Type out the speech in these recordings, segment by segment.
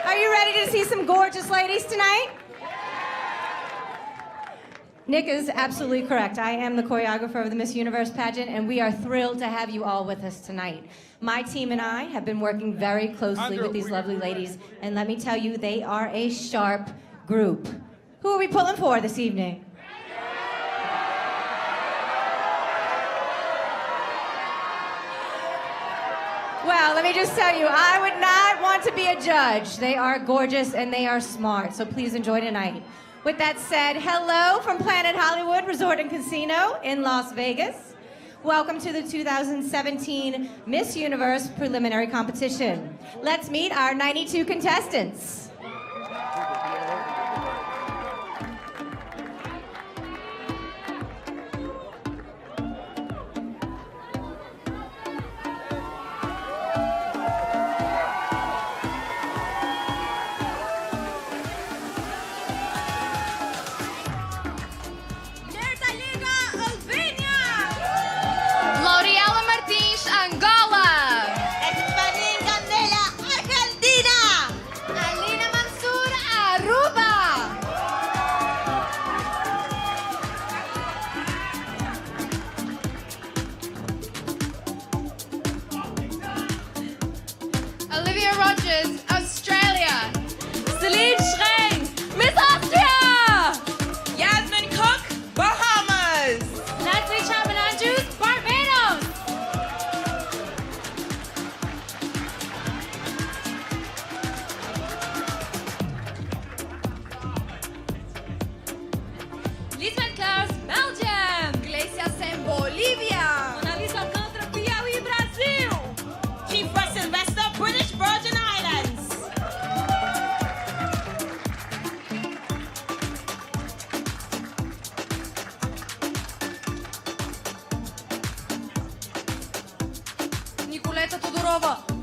Are you ready to see some gorgeous ladies tonight? Nick is absolutely correct. I am the choreographer of the Miss Universe pageant, and we are thrilled to have you all with us tonight. My team and I have been working very closely with these lovely ladies, and let me tell you, they are a sharp group. Who are we pulling for this evening? Well, let me just tell you, I would not want to be a judge. They are gorgeous and they are smart, so please enjoy tonight. With that said, hello from Planet Hollywood Resort and Casino in Las Vegas. Welcome to the 2017 Miss Universe preliminary competition. Let's meet our 92 contestants.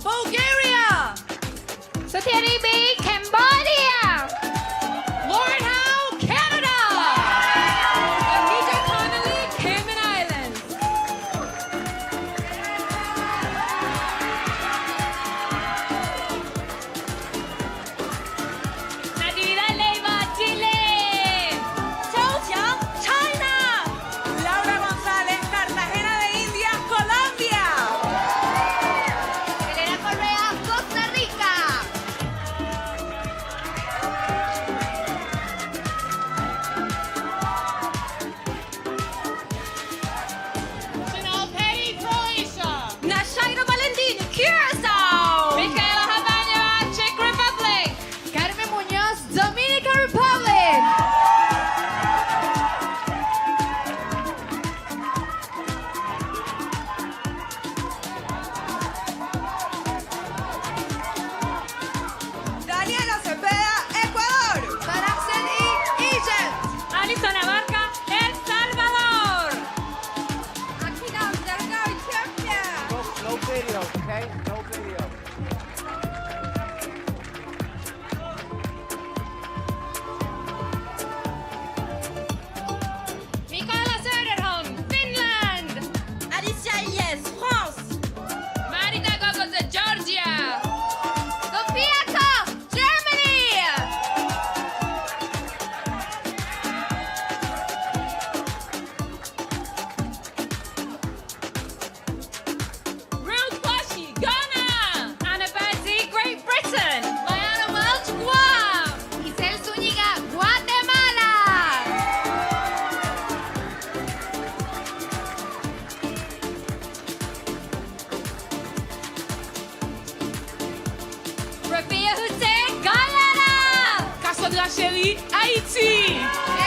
Bulgaria! Sotiri B, Cambodia! Lauren Howe, Canada! Anita Connolly, Cayman Islands. Nadira Leiva, Chile! Zhou Qiang, China! Laura González, Cartagena de Indias, Colombia! Elena Correa, Costa Rica! Chanel Petty, Croatia! Nashaira Valentini, Curacao! Michaela Habanya, Czech Republic! Carmen Muñoz, Dominican Republic! Daniela Cepeda, Ecuador! Saraxen E, Egypt! Alison Abarca, El Salvador! Akidam Zerga, Ethiopia! No video, okay? No video. Michaela Söderholm, Finland! Alicia Yes, France! Marita Gogos, Georgia! Sofia Koch, Germany! Ruth Washi, Ghana! Anna Bazzi, Great Britain! Mayana Welch, Guam! Giselle Zúñiga, Guatemala! Rafia Hussein, Guyana! Cassandra Shelley, Haiti!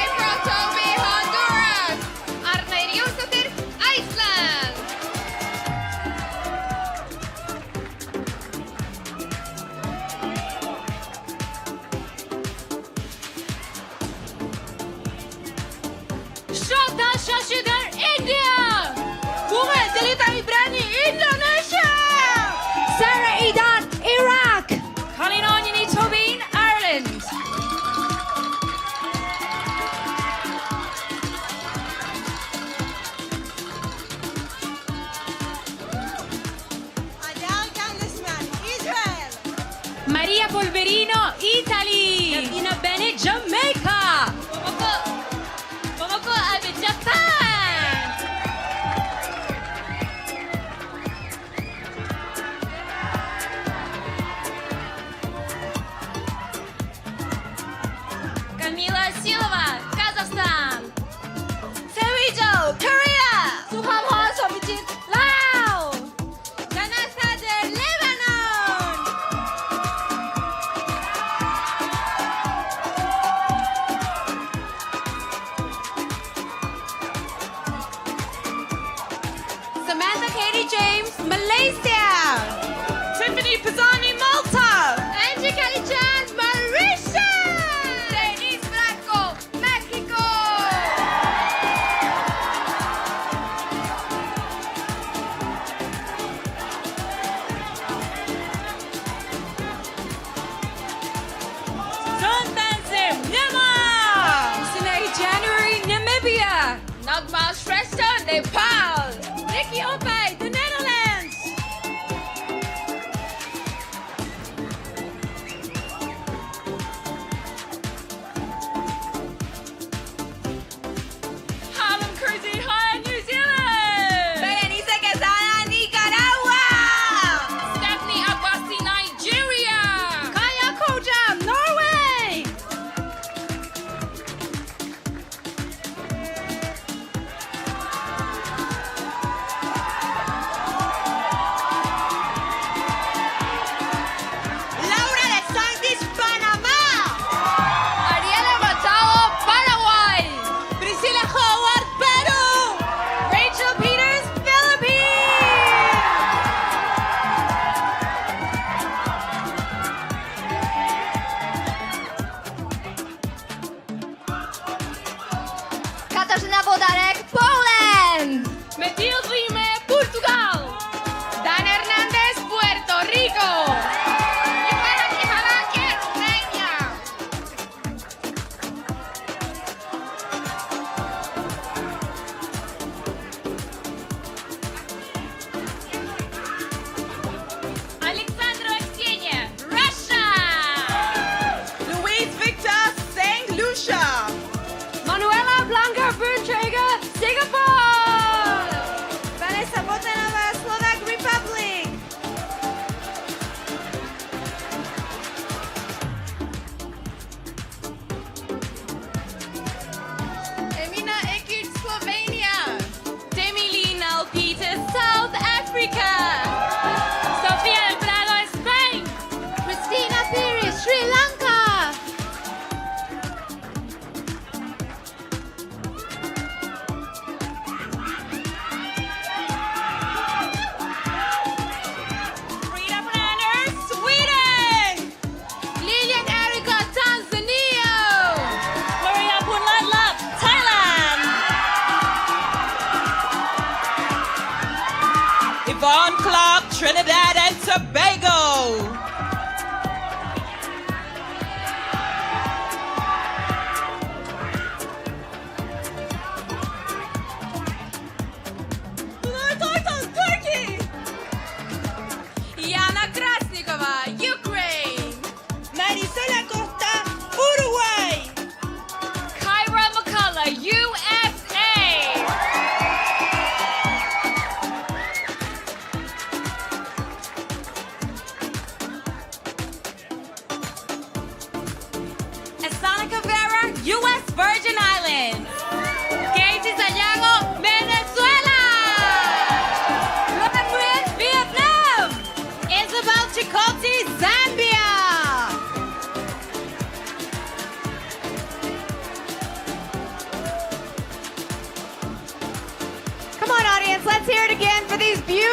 April Toby, Honduras! Arne Jósatir, Iceland! Shraddha Shashidhar, India! Kumar Dalita Ibrani, Indonesia! Sarah Edat, Iraq! Colin Onyini Tobin, Ireland!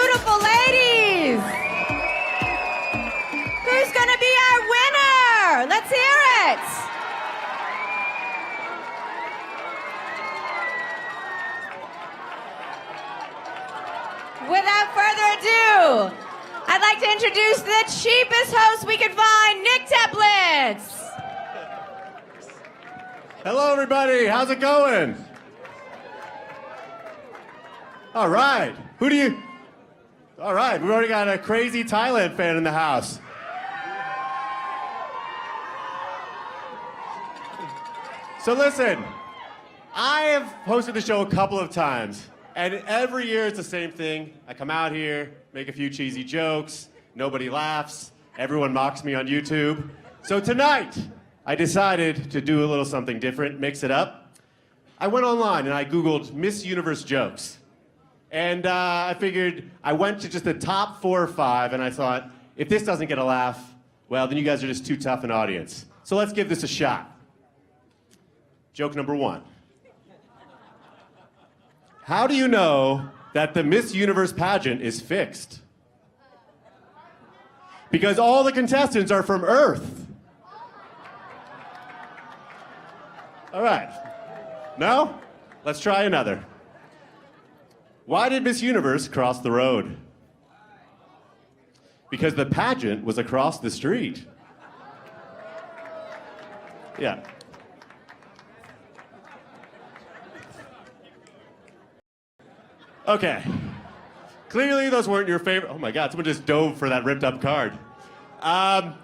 beautiful ladies. Who's going to be our winner? Let's hear it. Without further ado, I'd like to introduce the cheapest host we could find, Nick Teplitz. Hello, everybody. How's it going? All right. All right. We've already got a crazy Thailand fan in the house. So listen, I have hosted the show a couple of times, and every year it's the same thing. I come out here, make a few cheesy jokes, nobody laughs, everyone mocks me on YouTube. So tonight, I decided to do a little something different, mix it up. I went online and I Googled Miss Universe jokes. And I figured I went to just the top 4 or 5, and I thought, if this doesn't get a laugh, well, then you guys are just too tough an audience. So let's give this a shot. Joke number 1. How do you know that the Miss Universe pageant is fixed? Because all the contestants are from Earth. All right. No? Let's try another. Why did Miss Universe cross the road? Because the pageant was across the street. Yeah. Okay. Clearly those weren't your favorite. Oh my God, someone just dove for that ripped up card. I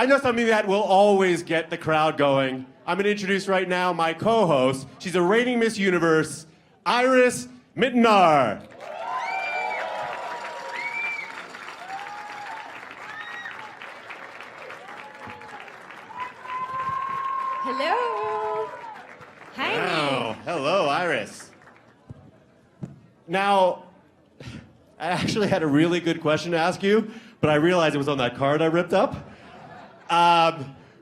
know something that will always get the crowd going. I'm going to introduce right now my co-host. She's a reigning Miss Universe, Iris Mittenar. Hello. Hi. Wow. Hello, Iris. Now, I actually had a really good question to ask you, but I realized it was on that card I ripped up.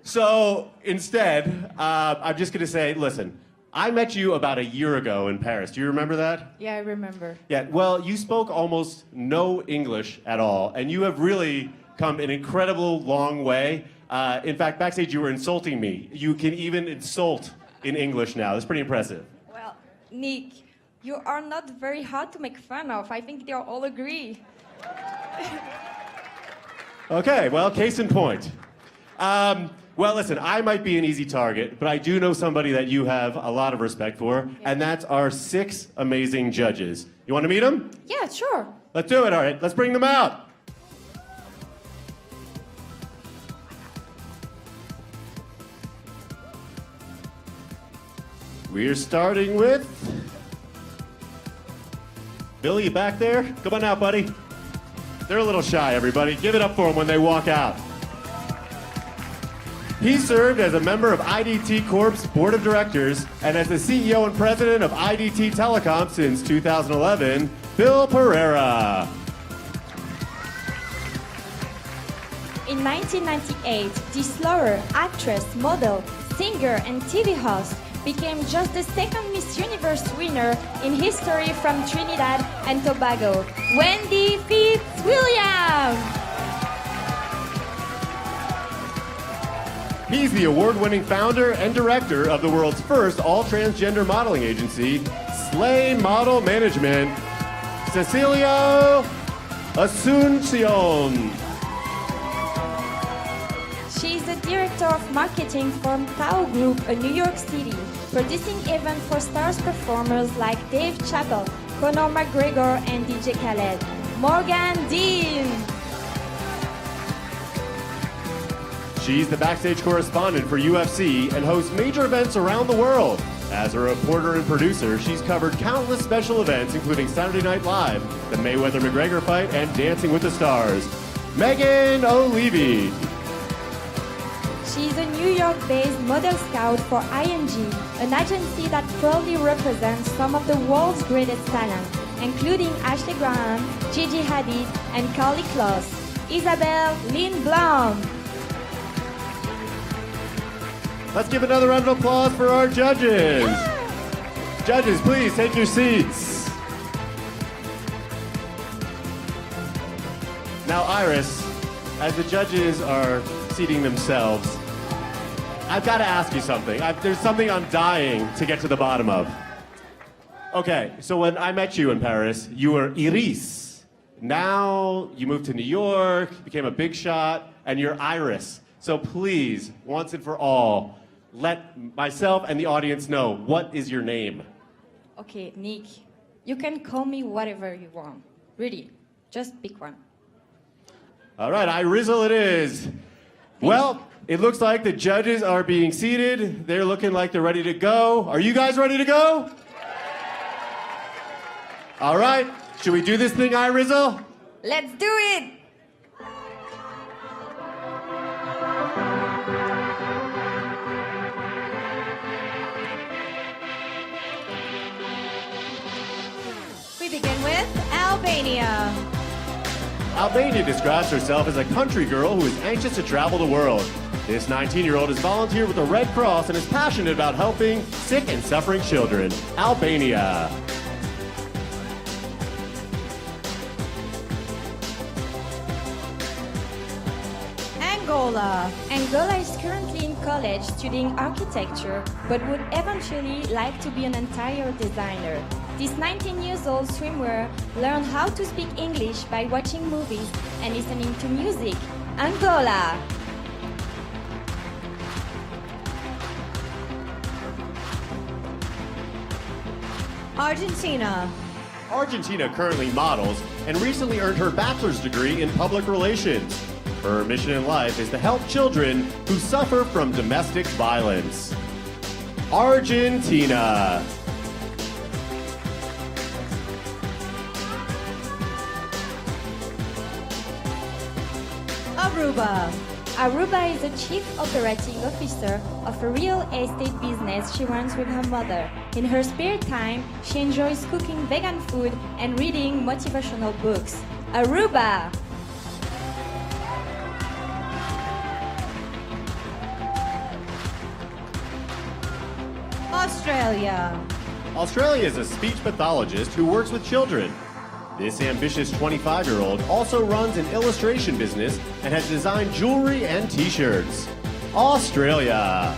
So instead, I'm just going to say, listen, I met you about a year ago in Paris. Do you remember that? Yeah, I remember. Yeah, well, you spoke almost no English at all, and you have really come an incredible long way. In fact, backstage you were insulting me. You can even insult in English now. That's pretty impressive. Well, Nick, you are not very hard to make fun of. I think they all agree. Okay, well, case in point. Well, listen, I might be an easy target, but I do know somebody that you have a lot of respect for, and that's our 6 amazing judges. You want to meet them? Yeah, sure. Let's do it, all right. Let's bring them out. We're starting with Billy, you back there? Come on out, buddy. They're a little shy, everybody. Give it up for them when they walk out. He served as a member of IDT Corp's board of directors and as the CEO and president of IDT Telecom since 2011, Bill Pereira. In 1998, this lawyer, actress, model, singer, and TV host became just the 2nd Miss Universe winner in history from Trinidad and Tobago, Wendy Fitzwilliam. He's the award-winning founder and director of the world's first all-transgender modeling agency, Slay Model Management, Cecilio Asuncion. She is the director of marketing for Tao Group, a New York City, producing events for stars performers like Dave Chappelle, Conor McGregor, and DJ Khaled. Morgan Dean. She's the backstage correspondent for UFC and hosts major events around the world. As a reporter and producer, she's covered countless special events, including Saturday Night Live, the Mayweather-McGregor fight, and Dancing with the Stars. Megan O'Leary. She is a New York-based model scout for ING, an agency that proudly represents some of the world's greatest talent, including Ashley Graham, Gigi Hadid, and Carly Kloss. Isabelle Lindblom. Let's give another round of applause for our judges. Judges, please take your seats. Now, Iris, as the judges are seating themselves, I've got to ask you something. There's something I'm dying to get to the bottom of. Okay, so when I met you in Paris, you were Iris. Now you moved to New York, became a big shot, and you're Iris. So please, once and for all, let myself and the audience know, what is your name? Okay, Nick, you can call me whatever you want. Really, just pick one. All right, Irizzle it is. Well, it looks like the judges are being seated. They're looking like they're ready to go. Are you guys ready to go? All right, should we do this thing, Irizzle? Let's do it! We begin with Albania. Albania describes herself as a country girl who is anxious to travel the world. This 19-year-old has volunteered with the Red Cross and is passionate about helping sick and suffering children. Albania. Angola. Angola is currently in college studying architecture, but would eventually like to be an interior designer. This 19-year-old swimwear learned how to speak English by watching movies and listening to music. Angola. Argentina. Argentina currently models and recently earned her bachelor's degree in public relations. Her mission in life is to help children who suffer from domestic violence. Argentina. Aruba. Aruba is the chief operating officer of a real estate business she runs with her mother. In her spare time, she enjoys cooking vegan food and reading motivational books. Aruba! Australia. Australia is a speech pathologist who works with children. This ambitious 25-year-old also runs an illustration business and has designed jewelry and t-shirts. Australia.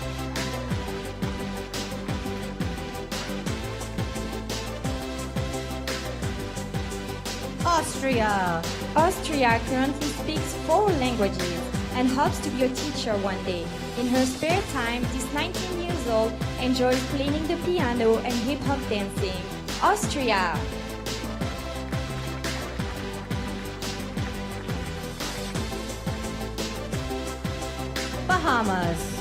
Austria. Austria currently speaks 4 languages and hopes to be a teacher one day. In her spare time, this 19-year-old enjoys playing the piano and hip-hop dancing. Austria! Bahamas.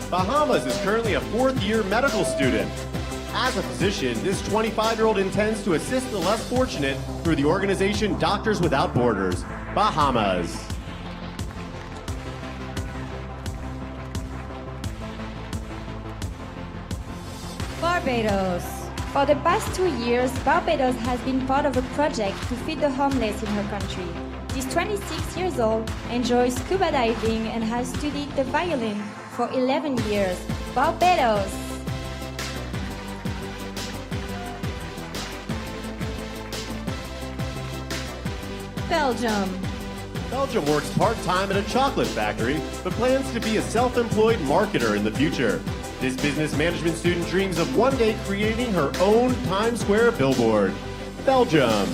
Bahamas is currently a 4th-year medical student. As a physician, this 25-year-old intends to assist the less fortunate through the organization Doctors Without Borders. Bahamas. Barbados. For the past 2 years, Barbados has been part of a project to feed the homeless in her country. This 26-year-old enjoys scuba diving and has studied the violin for 11 years. Barbados! Belgium. Belgium works part-time at a chocolate factory, but plans to be a self-employed marketer in the future. This business management student dreams of one day creating her own Times Square billboard. Belgium.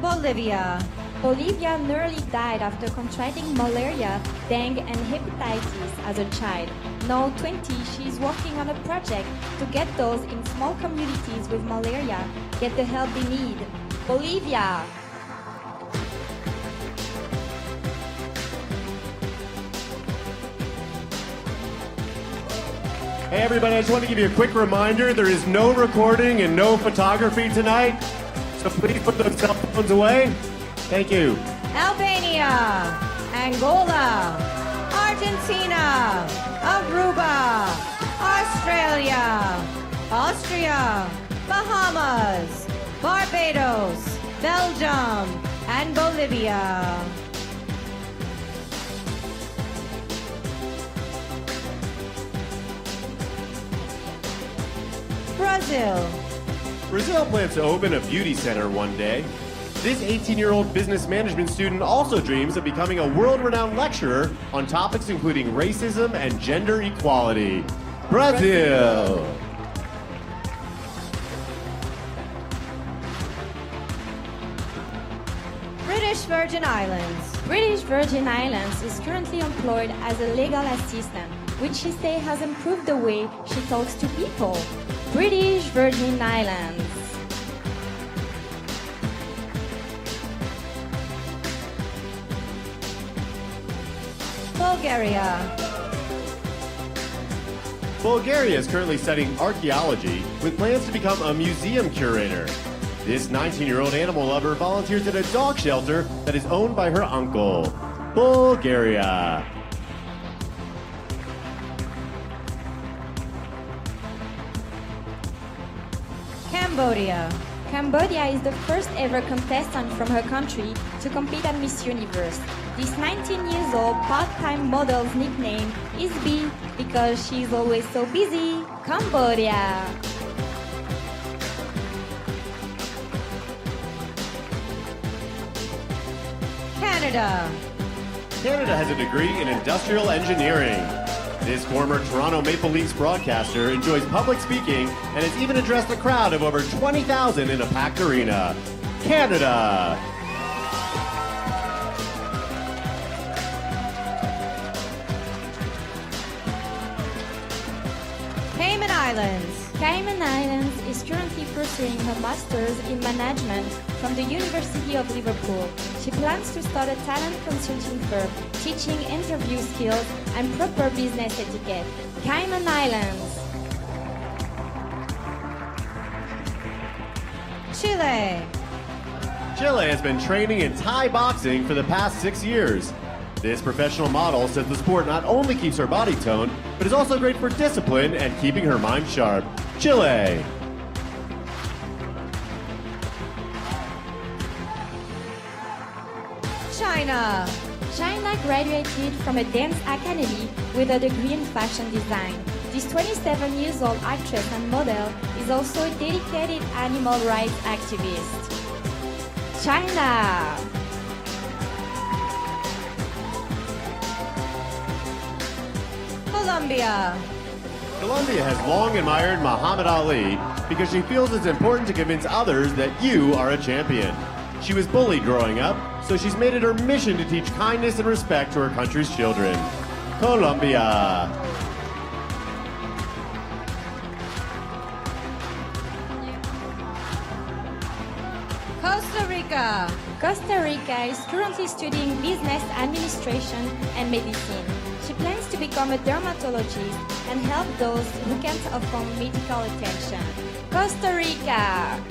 Bolivia. Bolivia nearly died after contracting malaria, dengue, and hepatitis as a child. Now 20, she is working on a project to get those in small communities with malaria get the help they need. Bolivia! Hey everybody, I just want to give you a quick reminder, there is no recording and no photography tonight, so please put those cell phones away. Thank you. Albania. Angola. Argentina. Aruba. Australia. Austria. Bahamas. Barbados. Belgium. And Bolivia. Brazil. Brazil plans to open a beauty center one day. This 18-year-old business management student also dreams of becoming a world-renowned lecturer on topics including racism and gender equality. Brazil. British Virgin Islands. British Virgin Islands is currently employed as a legal assistant, which she says has improved the way she talks to people. British Virgin Islands. Bulgaria. Bulgaria is currently studying archaeology with plans to become a museum curator. This 19-year-old animal lover volunteers at a dog shelter that is owned by her uncle. Bulgaria. Cambodia. Cambodia is the first ever contestant from her country to compete at Miss Universe. This 19-year-old part-time model's nickname is B because she's always so busy. Cambodia. Canada. Canada has a degree in industrial engineering. This former Toronto Maple Leafs broadcaster enjoys public speaking and has even addressed a crowd of over 20,000 in a packed arena. Canada. Cayman Islands. Cayman Islands is currently pursuing her master's in management from the University of Liverpool. She plans to start a talent consulting firm teaching interview skills and proper business etiquette. Cayman Islands. Chile. Chile has been training in Thai boxing for the past 6 years. This professional model says the sport not only keeps her body toned, but is also great for discipline and keeping her mind sharp. Chile. China. China graduated from a dance academy with a degree in fashion design. This 27-year-old actress and model is also a dedicated animal rights activist. China. Colombia. Colombia has long admired Muhammad Ali because she feels it's important to convince others that you are a champion. She was bullied growing up, so she's made it her mission to teach kindness and respect to her country's children. Colombia. Costa Rica. Costa Rica is currently studying business administration and medicine. She plans to become a dermatologist and help those who can't afford medical attention. Costa Rica.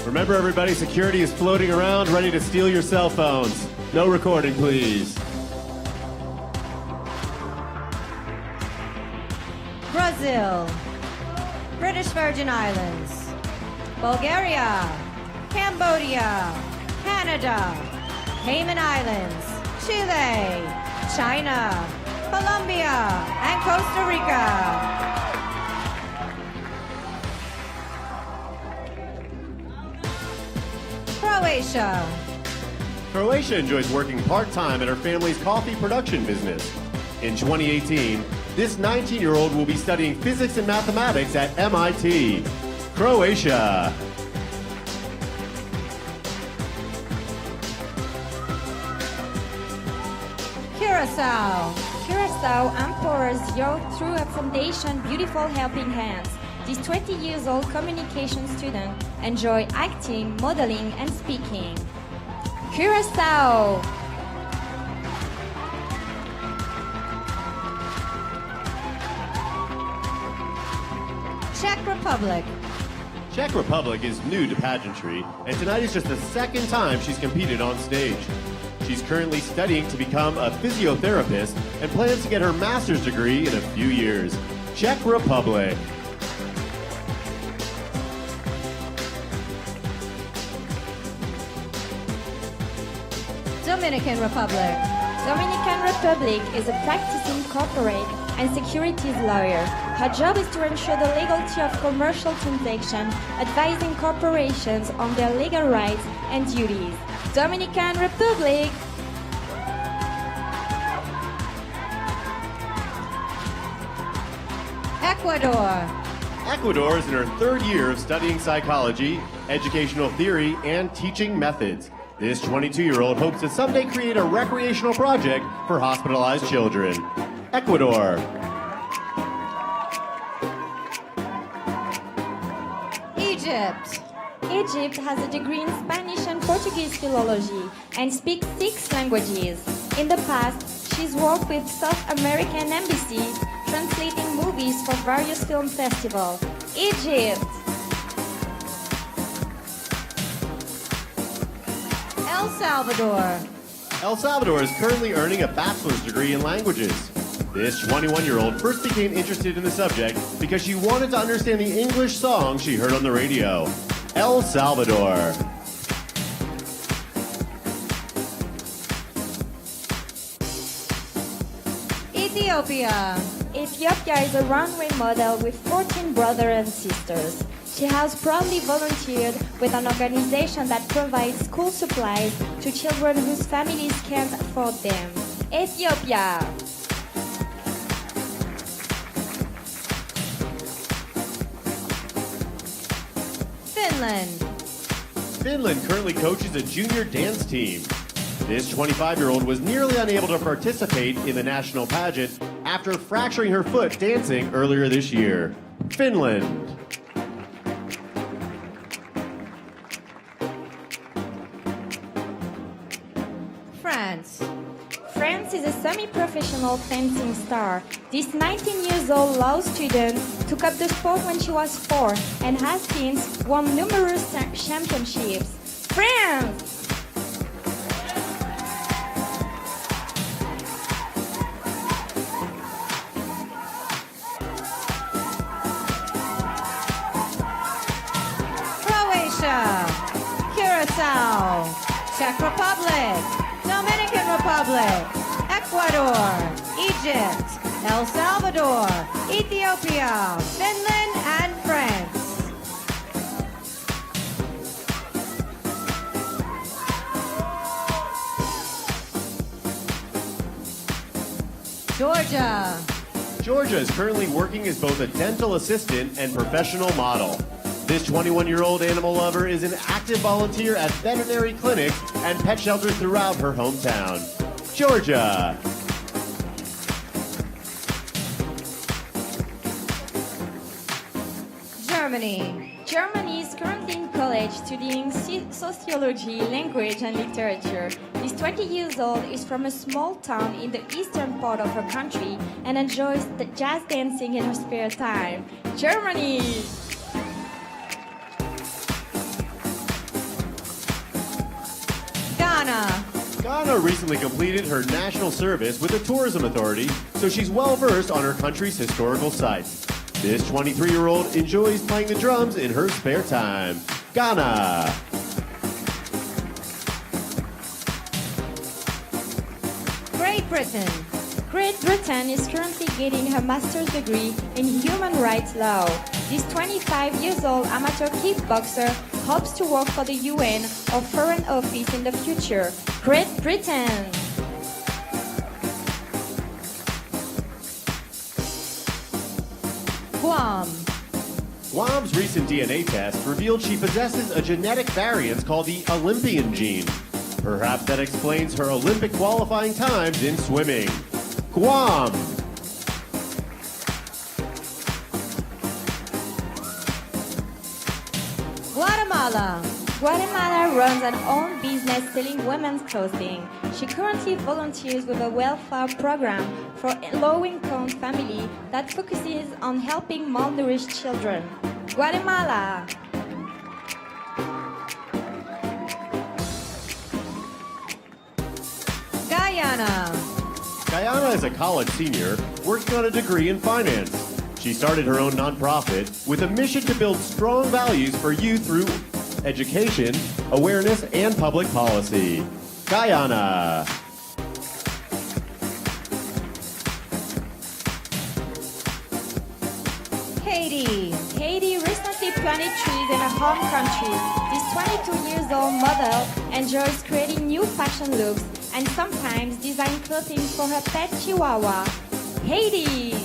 Remember, everybody, security is floating around ready to steal your cell phones. No recording, please. Brazil. British Virgin Islands. Bulgaria. Cambodia. Canada. Cayman Islands. Chile. China. Colombia. And Costa Rica. Croatia. Croatia enjoys working part-time at her family's coffee production business. In 2018, this 19-year-old will be studying physics and mathematics at MIT. Croatia. Curacao. Curacao empowers youth through a foundation, Beautiful Helping Hands. This 20-year-old communication student enjoys acting, modeling, and speaking. Curacao. Czech Republic. Czech Republic is new to pageantry, and tonight is just the second time she's competed on stage. She's currently studying to become a physiotherapist and plans to get her master's degree in a few years. Czech Republic. Dominican Republic. Dominican Republic is a practicing corporate and securities lawyer. Her job is to ensure the legality of commercial transactions, advising corporations on their legal rights and duties. Dominican Republic. Ecuador. Ecuador is in her third year of studying psychology, educational theory, and teaching methods. This 22-year-old hopes to someday create a recreational project for hospitalized children. Ecuador. Egypt. Egypt has a degree in Spanish and Portuguese philology and speaks 6 languages. In the past, she's worked with South American embassies, translating movies for various film festivals. Egypt. El Salvador. El Salvador is currently earning a bachelor's degree in languages. This 21-year-old first became interested in the subject because she wanted to understand the English song she heard on the radio. El Salvador. Ethiopia. Ethiopia is a runway model with 14 brothers and sisters. She has proudly volunteered with an organization that provides school supplies to children whose families can't afford them. Ethiopia. Finland. Finland currently coaches a junior dance team. This 25-year-old was nearly unable to participate in the national pageant after fracturing her foot dancing earlier this year. Finland. France. France is a semi-professional fencing star. This 19-year-old law student took up the sport when she was 4 and has since won numerous championships. France! Croatia. Curacao. Czech Republic. Dominican Republic. Ecuador. Egypt. El Salvador. Ethiopia. Finland and France. Georgia. Georgia is currently working as both a dental assistant and professional model. This 21-year-old animal lover is an active volunteer at veterinary clinics and pet shelters throughout her hometown. Georgia. Germany. Germany is currently in college studying sociology, language, and literature. This 20 years old is from a small town in the eastern part of her country and enjoys the jazz dancing in her spare time. Germany! Ghana. Ghana recently completed her national service with the tourism authority, so she's well versed on her country's historical sites. This 23-year-old enjoys playing the drums in her spare time. Ghana. Great Britain. Great Britain is currently getting her master's degree in human rights law. This 25 years old amateur kickboxer hopes to work for the UN or Foreign Office in the future. Great Britain! Guam. Guam's recent DNA test revealed she possesses a genetic variant called the Olympian gene. Perhaps that explains her Olympic qualifying times in swimming. Guam. Guatemala. Guatemala runs an own business selling women's clothing. She currently volunteers with a welfare program for low-income families that focuses on helping malnourished children. Guatemala! Guyana. Guyana is a college senior working on a degree in finance. She started her own nonprofit with a mission to build strong values for youth through education, awareness, and public policy. Guyana. Katie. Katie recently planted trees in her home country. This 22 years old model enjoys creating new fashion looks and sometimes design clothing for her pet Chihuahua. Katie!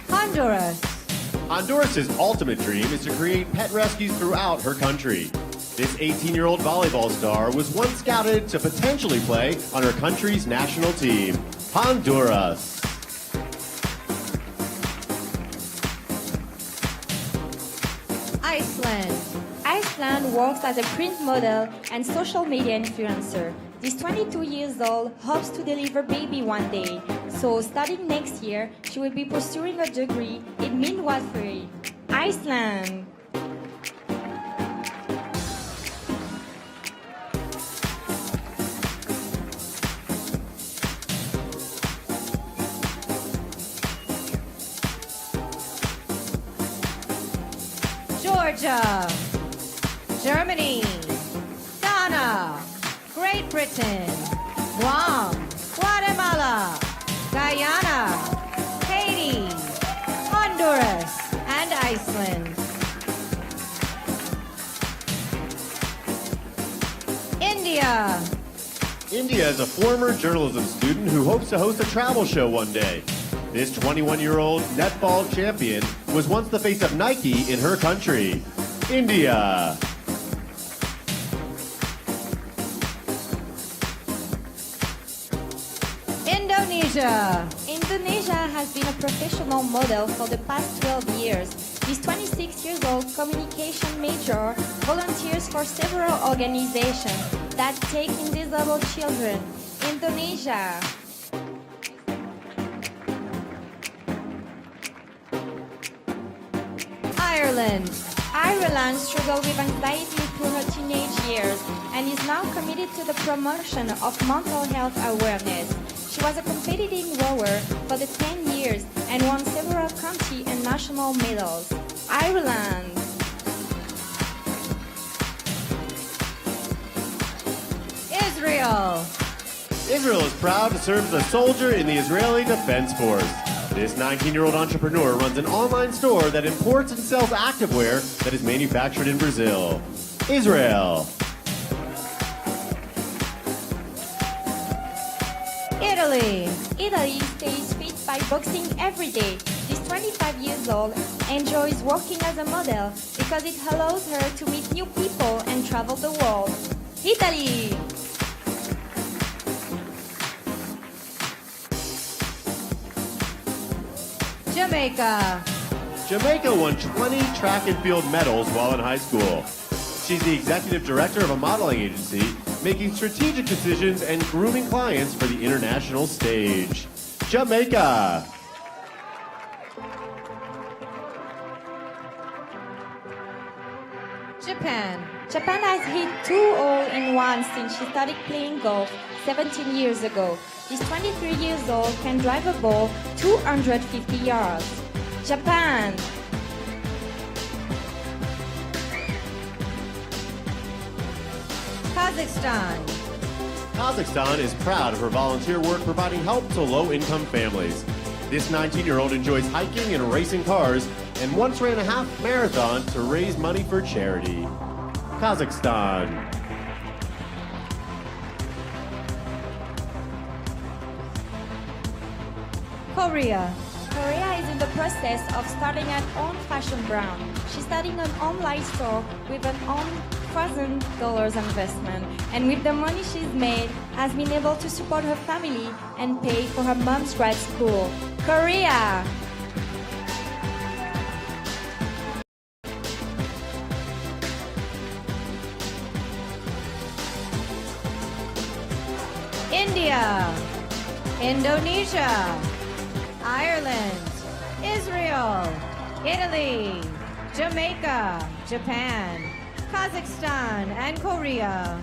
Honduras. Honduras' ultimate dream is to create pet rescues throughout her country. This 18-year-old volleyball star was once scouted to potentially play on her country's national team, Honduras. Iceland. Iceland works as a print model and social media influencer. This 22 years old hopes to deliver baby one day. So starting next year, she will be pursuing a degree in midwifery. Iceland. Georgia. Germany. Ghana. Great Britain. Guam. Guatemala. Guyana. Haiti. Honduras. And Iceland. India. India is a former journalism student who hopes to host a travel show one day. This 21-year-old netball champion was once the face of Nike in her country, India. Indonesia. Indonesia has been a professional model for the past 12 years. This 26 years old communication major volunteers for several organizations that take in disabled children. Indonesia. Ireland. Ireland struggled with anxiety through her teenage years and is now committed to the promotion of mental health awareness. She was a competing rower for the 10 years and won several county and national medals. Ireland. Israel. Israel is proud to serve as a soldier in the Israeli Defense Force. This 19-year-old entrepreneur runs an online store that imports and sells activewear that is manufactured in Brazil. Israel. Italy. Italy stays fit by boxing every day. This 25 years old enjoys working as a model because it allows her to meet new people and travel the world. Italy. Jamaica. Jamaica won 20 track and field medals while in high school. She's the executive director of a modeling agency, making strategic decisions and grooming clients for the international stage. Jamaica. Japan. Japan has hit 2 all-in-one since she started playing golf 17 years ago. This 23 years old can drive a ball 250 yards. Japan. Kazakhstan. Kazakhstan is proud of her volunteer work providing help to low-income families. This 19-year-old enjoys hiking and racing cars and once ran a half marathon to raise money for charity. Kazakhstan. Korea. Korea is in the process of starting an own fashion brand. She's starting an online store with an own $1,000 investment, and with the money she's made, has been able to support her family and pay for her mom's grad school. Korea. India. Indonesia. Ireland. Israel. Italy. Jamaica. Japan. Kazakhstan and Korea.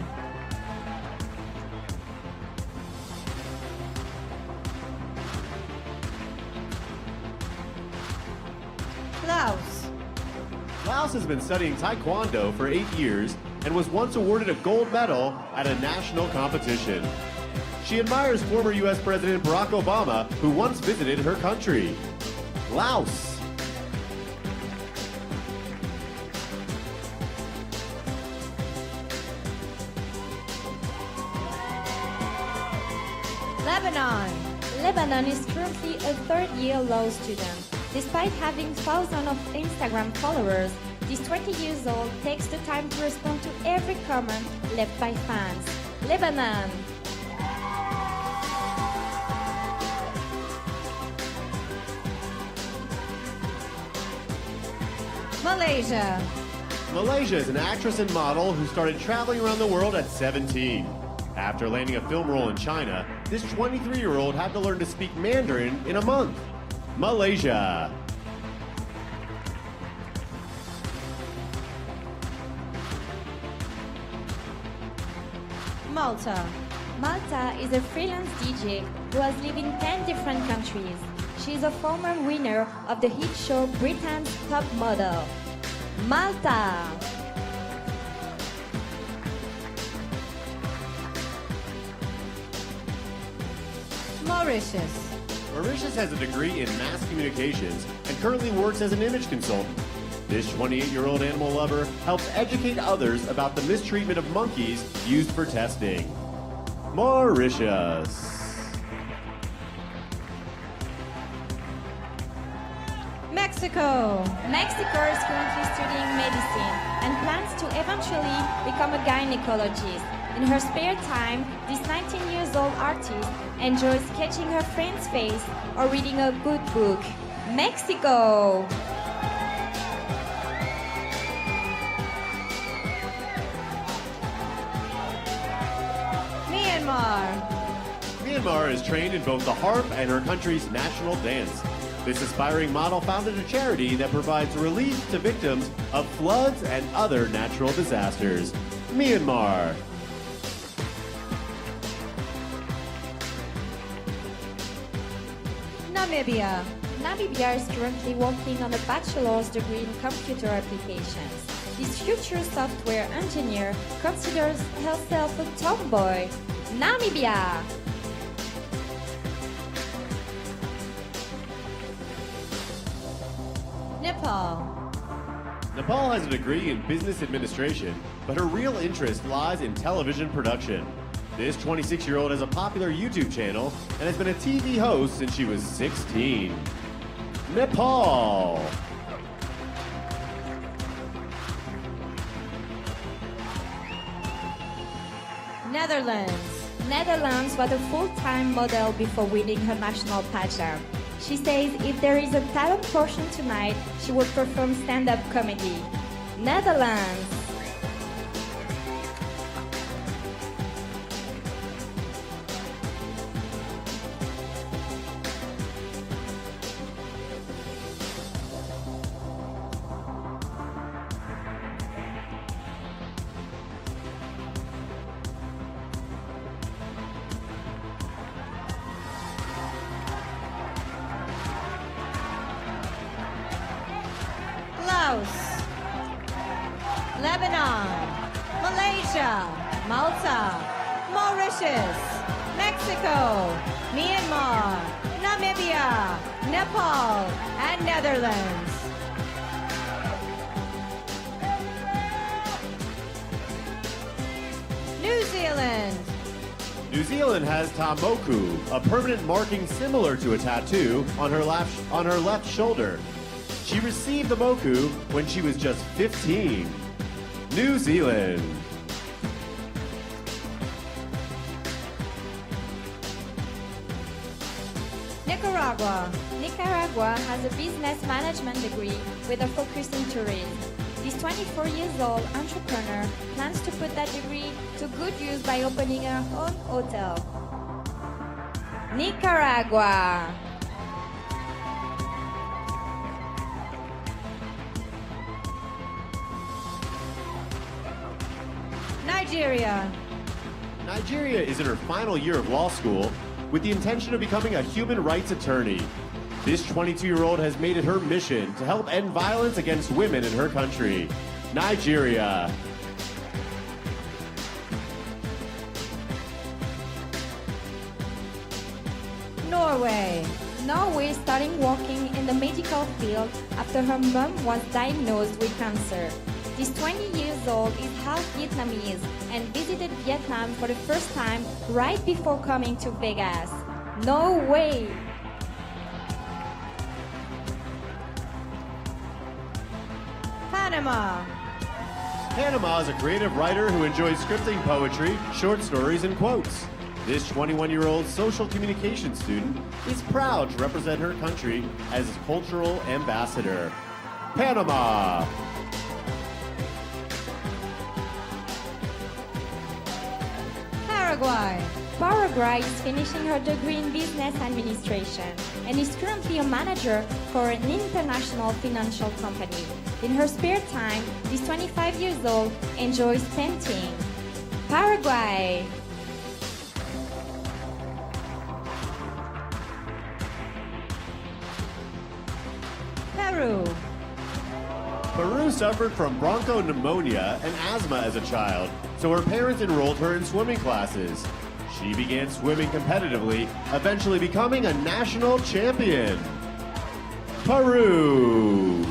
Laos. Laos has been studying Taekwondo for 8 years and was once awarded a gold medal at a national competition. She admires former U.S. President Barack Obama, who once visited her country. Laos. Lebanon. Lebanon is currently a third-year law student. Despite having thousands of Instagram followers, this 20 years old takes the time to respond to every comment left by fans. Lebanon. Malaysia. Malaysia is an actress and model who started traveling around the world at 17. After landing a film role in China, this 23-year-old had to learn to speak Mandarin in a month. Malaysia. Malta. Malta is a freelance DJ who has lived in 10 different countries. She is a former winner of the hit show Britain's Top Model. Malta. Mauritius. Mauritius has a degree in mass communications and currently works as an image consultant. This 28-year-old animal lover helps educate others about the mistreatment of monkeys used for testing. Mauritius. Mexico. Mexico is currently studying medicine and plans to eventually become a gynecologist. In her spare time, this 19-year-old artist enjoys sketching her friend's face or reading a good book. Mexico! Myanmar. Myanmar is trained in both the harp and her country's national dance. This aspiring model founded a charity that provides relief to victims of floods and other natural disasters. Myanmar. Namibia. Namibia is currently working on a bachelor's degree in computer applications. This future software engineer considers herself a tomboy. Namibia! Nepal. Nepal has a degree in business administration, but her real interest lies in television production. This 26-year-old has a popular YouTube channel and has been a TV host since she was 16. Nepal. Netherlands. Netherlands was a full-time model before winning her national pageant. She says if there is a talent portion tonight, she will perform stand-up comedy. Netherlands. Laos. Lebanon. Malaysia. Malta. Mauritius. Mexico. Myanmar. Namibia. Nepal. And Netherlands. New Zealand. New Zealand has Tamoku, a permanent marking similar to a tattoo on her left shoulder. She received the moku when she was just 15. New Zealand. Nicaragua. Nicaragua has a business management degree with a focus in tourism. This 24-year-old entrepreneur plans to put that degree to good use by opening her own hotel. Nicaragua. Nigeria. Nigeria is in her final year of law school with the intention of becoming a human rights attorney. This 22-year-old has made it her mission to help end violence against women in her country. Nigeria. Norway. Norway starting working in the medical field after her mom was diagnosed with cancer. This 20 years old is half Vietnamese and visited Vietnam for the first time right before coming to Vegas. No way! Panama. Panama is a creative writer who enjoys scripting poetry, short stories, and quotes. This 21-year-old social communication student is proud to represent her country as its cultural ambassador. Panama. Paraguay. Paraguay is finishing her degree in business administration and is currently a manager for an international financial company. In her spare time, this 25 years old enjoys painting. Paraguay. Peru. Peru suffered from bronchopneumonia and asthma as a child, so her parents enrolled her in swimming classes. She began swimming competitively, eventually becoming a national champion. Peru.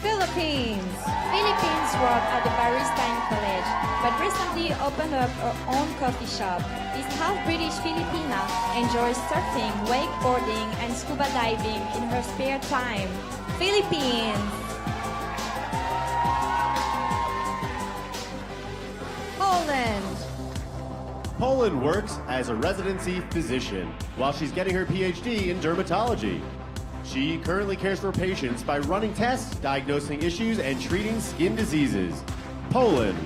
Philippines. Philippines worked at the barista in college, but recently opened up her own coffee shop. This half-British Filipina enjoys surfing, wakeboarding, and scuba diving in her spare time. Philippines. Poland. Poland works as a residency physician while she's getting her PhD in dermatology. She currently cares for patients by running tests, diagnosing issues, and treating skin diseases. Poland.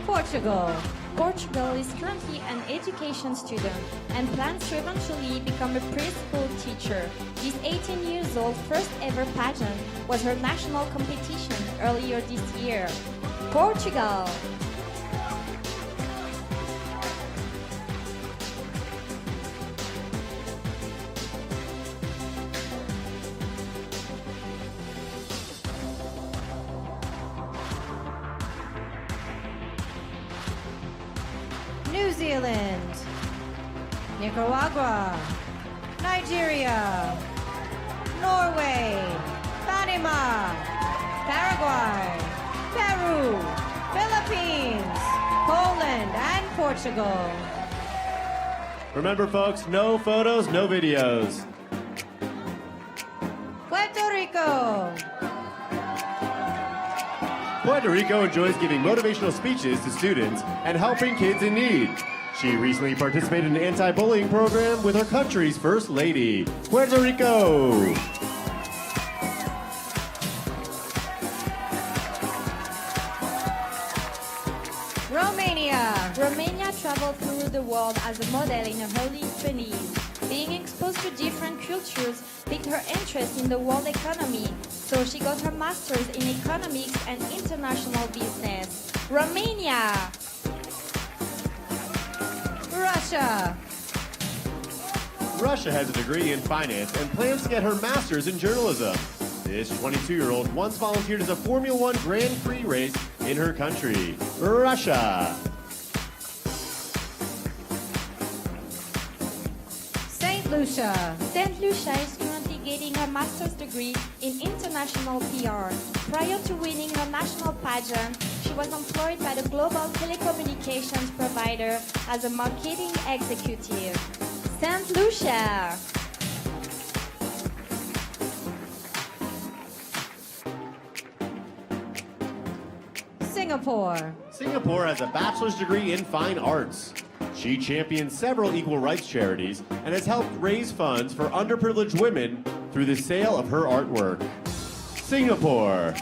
Portugal. Portugal is currently an education student and plans to eventually become a preschool teacher. This 18 years old first ever pageant was her national competition earlier this year. Portugal. New Zealand. Nicaragua. Nigeria. Norway. Panama. Paraguay. Peru. Philippines. Poland and Portugal. Remember, folks, no photos, no videos. Puerto Rico. Puerto Rico enjoys giving motivational speeches to students and helping kids in need. She recently participated in an anti-bullying program with her country's First Lady. Puerto Rico! Romania. Romania traveled through the world as a model in her early 20s. Being exposed to different cultures piqued her interest in the world economy, so she got her master's in economics and international business. Romania! Russia. Russia has a degree in finance and plans to get her master's in journalism. This 22-year-old once volunteered as a Formula One Grand Prix race in her country, Russia. St. Lucia. St. Lucia is currently getting her master's degree in international PR. Prior to winning her national pageant, she was employed by the global telecommunications provider as a marketing executive. St. Lucia! Singapore. Singapore has a bachelor's degree in fine arts. She champions several equal rights charities and has helped raise funds for underprivileged women through the sale of her artwork. Singapore.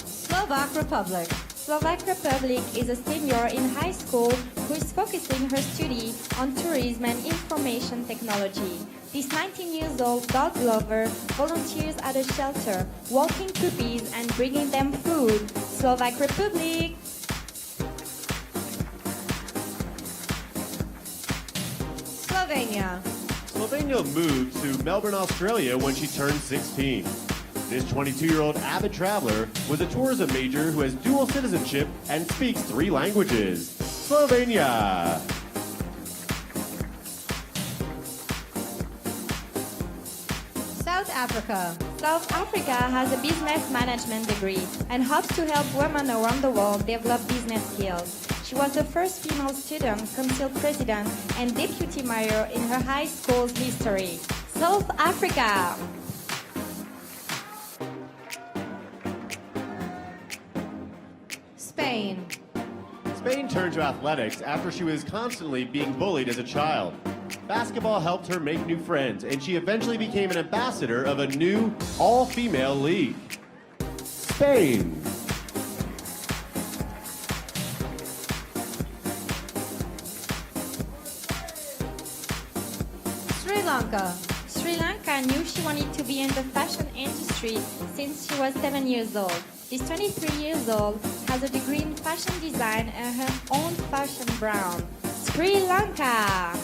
Slovak Republic. Slovak Republic is a senior in high school who is focusing her study on tourism and information technology. This 19 years old dog lover volunteers at a shelter, walking puppies and bringing them food. Slovak Republic! Slovenia. Slovenia moved to Melbourne, Australia when she turned 16. This 22-year-old avid traveler was a tourism major who has dual citizenship and speaks 3 languages. Slovenia. South Africa. South Africa has a business management degree and hopes to help women around the world develop business skills. She was the first female student, council president, and deputy mayor in her high school's history. South Africa. Spain. Spain turned to athletics after she was constantly being bullied as a child. Basketball helped her make new friends, and she eventually became an ambassador of a new all-female league. Spain. Sri Lanka. Sri Lanka knew she wanted to be in the fashion industry since she was 7 years old. She's 23 years old, has a degree in fashion design and her own fashion brand. Sri Lanka.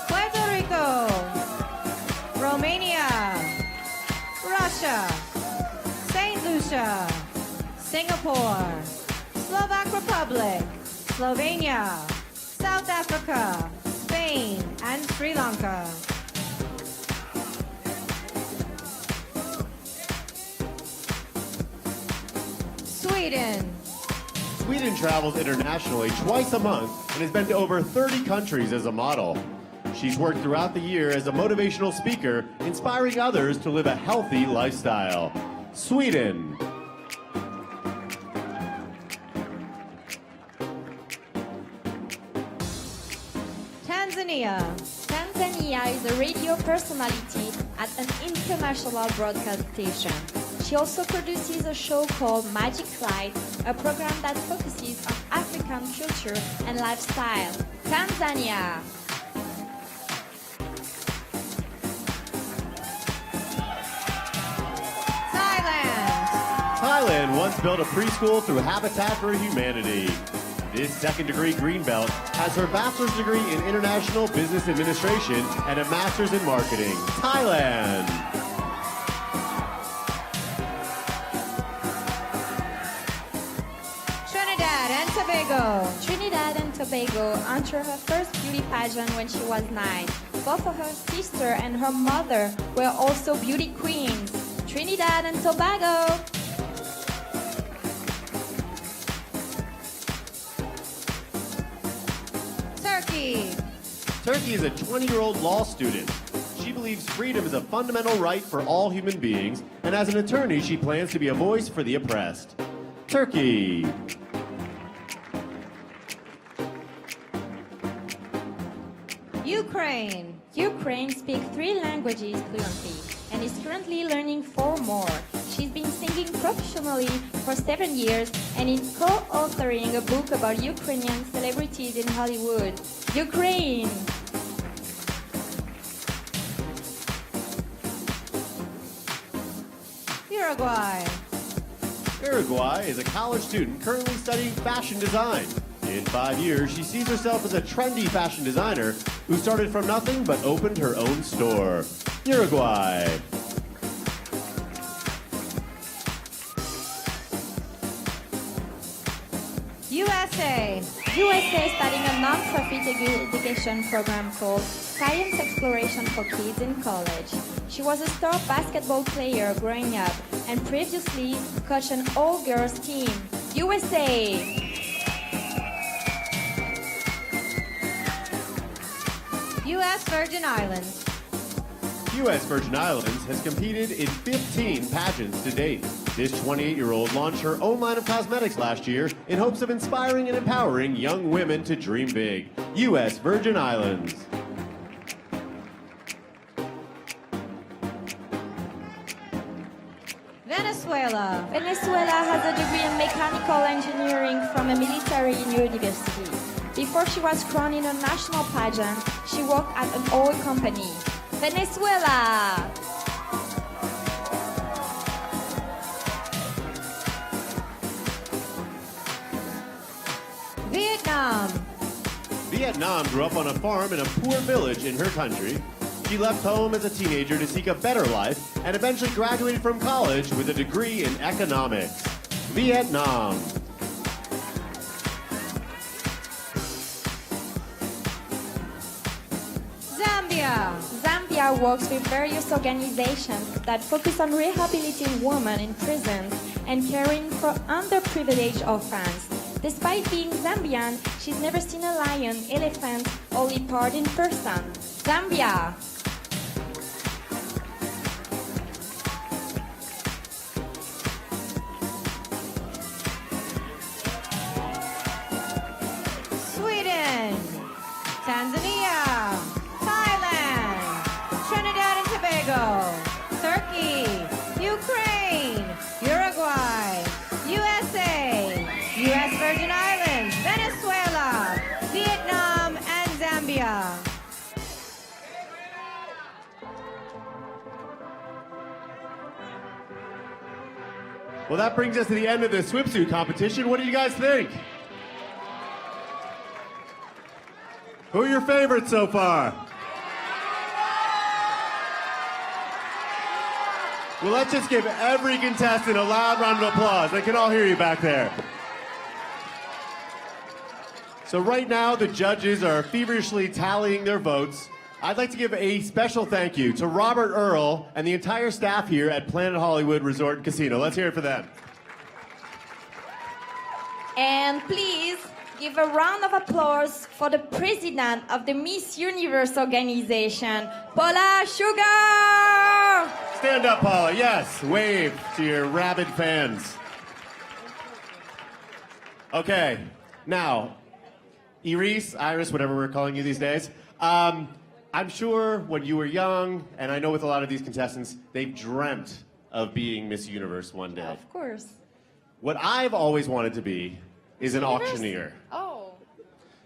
Puerto Rico. Romania. Russia. St. Lucia. Singapore. Slovak Republic. Slovenia. South Africa. Spain. And Sri Lanka. Sweden. Sweden travels internationally twice a month and has been to over 30 countries as a model. She's worked throughout the year as a motivational speaker, inspiring others to live a healthy lifestyle. Sweden. Tanzania. Tanzania is a radio personality at an international broadcast station. She also produces a show called Magic Light, a program that focuses on African culture and lifestyle. Tanzania. Thailand. Thailand once built a preschool through Habitat for Humanity. This second-degree green belt has her bachelor's degree in international business administration and a master's in marketing. Thailand. Trinidad and Tobago. Trinidad and Tobago entered her first beauty pageant when she was 9. Both of her sister and her mother were also beauty queens. Trinidad and Tobago. Turkey. Turkey is a 20-year-old law student. She believes freedom is a fundamental right for all human beings, and as an attorney, she plans to be a voice for the oppressed. Turkey. Ukraine. Ukraine speaks 3 languages fluently and is currently learning 4 more. She's been singing professionally for 7 years and is co-authoring a book about Ukrainian celebrities in Hollywood. Ukraine! Uruguay. Uruguay is a college student currently studying fashion design. In 5 years, she sees herself as a trendy fashion designer who started from nothing but opened her own store. Uruguay. USA. USA is starting a non-profit education program called Science Exploration for Kids in College. She was a star basketball player growing up and previously coached an all-girls team. USA! U.S. Virgin Islands. U.S. Virgin Islands has competed in 15 pageants to date. This 28-year-old launched her own line of cosmetics last year in hopes of inspiring and empowering young women to dream big. U.S. Virgin Islands. Venezuela. Venezuela has a degree in mechanical engineering from a military university. Before she was crowned in a national pageant, she worked at an oil company. Venezuela! Vietnam grew up on a farm in a poor village in her country. She left home as a teenager to seek a better life and eventually graduated from college with a degree in economics. Vietnam. Zambia. Zambia works with various organizations that focus on rehabilitating women in prisons and caring for underprivileged orphans. Despite being Zambian, she's never seen a lion, elephant, or leopard in person. Zambia. Sweden. Tanzania. Thailand. Trinidad and Tobago. Turkey. Ukraine. Uruguay. USA. U.S. Virgin Islands. Venezuela. Vietnam and Zambia. Well, that brings us to the end of the swimsuit competition. What do you guys think? Who are your favorites so far? Well, let's just give every contestant a loud round of applause. They can all hear you back there. So right now, the judges are feverishly tallying their votes. I'd like to give a special thank you to Robert Earl and the entire staff here at Planet Hollywood Resort and Casino. Let's hear it for them. And please give a round of applause for the president of the Miss Universe organization, Paula Sugar! Stand up, Paula. Yes, wave to your rabid fans. Okay, now, Iris, whatever we're calling you these days, I'm sure when you were young, and I know with a lot of these contestants, they've dreamt of being Miss Universe one day. Of course. What I've always wanted to be is an auctioneer. Oh.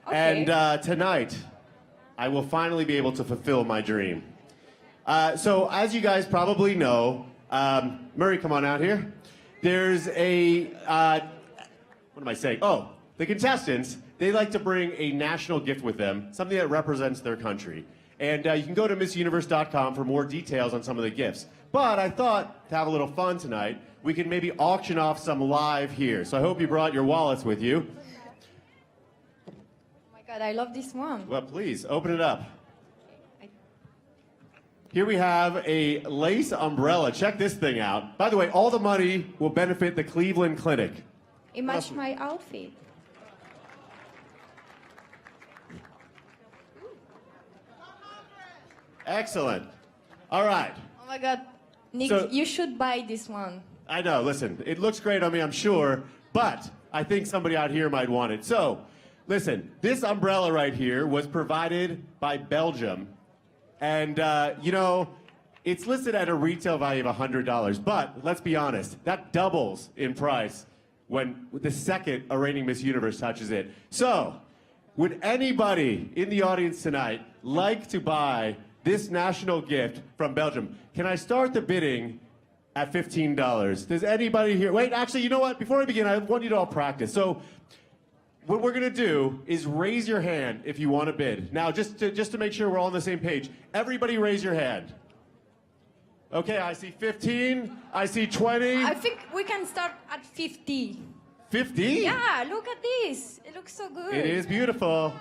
Okay. And tonight, I will finally be able to fulfill my dream. So as you guys probably know, Murray, come on out here. There's a, what am I saying? Oh, the contestants, they like to bring a national gift with them, something that represents their country. And you can go to MissUniverse.com for more details on some of the gifts. But I thought, to have a little fun tonight, we could maybe auction off some live here. So I hope you brought your wallets with you. Oh my God, I love this one. Well, please, open it up. Here we have a lace umbrella. Check this thing out. By the way, all the money will benefit the Cleveland Clinic. It matched my outfit. Excellent. All right. Oh my God. Nick, So- you should buy this one. I know, listen, it looks great on me, I'm sure, but I think somebody out here might want it. So, listen, this umbrella right here was provided by Belgium. And, you know, it's listed at a retail value of $100, but let's be honest, that doubles in price when the second a reigning Miss Universe touches it. So, would anybody in the audience tonight like to buy this national gift from Belgium? Can I start the bidding at $15? Does anybody here, wait, actually, you know what? Before I begin, I want you to all practice. So, what we're gonna do is raise your hand if you want to bid. Now, just to make sure we're all on the same page, everybody raise your hand. Okay, I see 15, I see 20. I think we can start at 50. 50? Yeah, look at this. It looks so good. It is beautiful.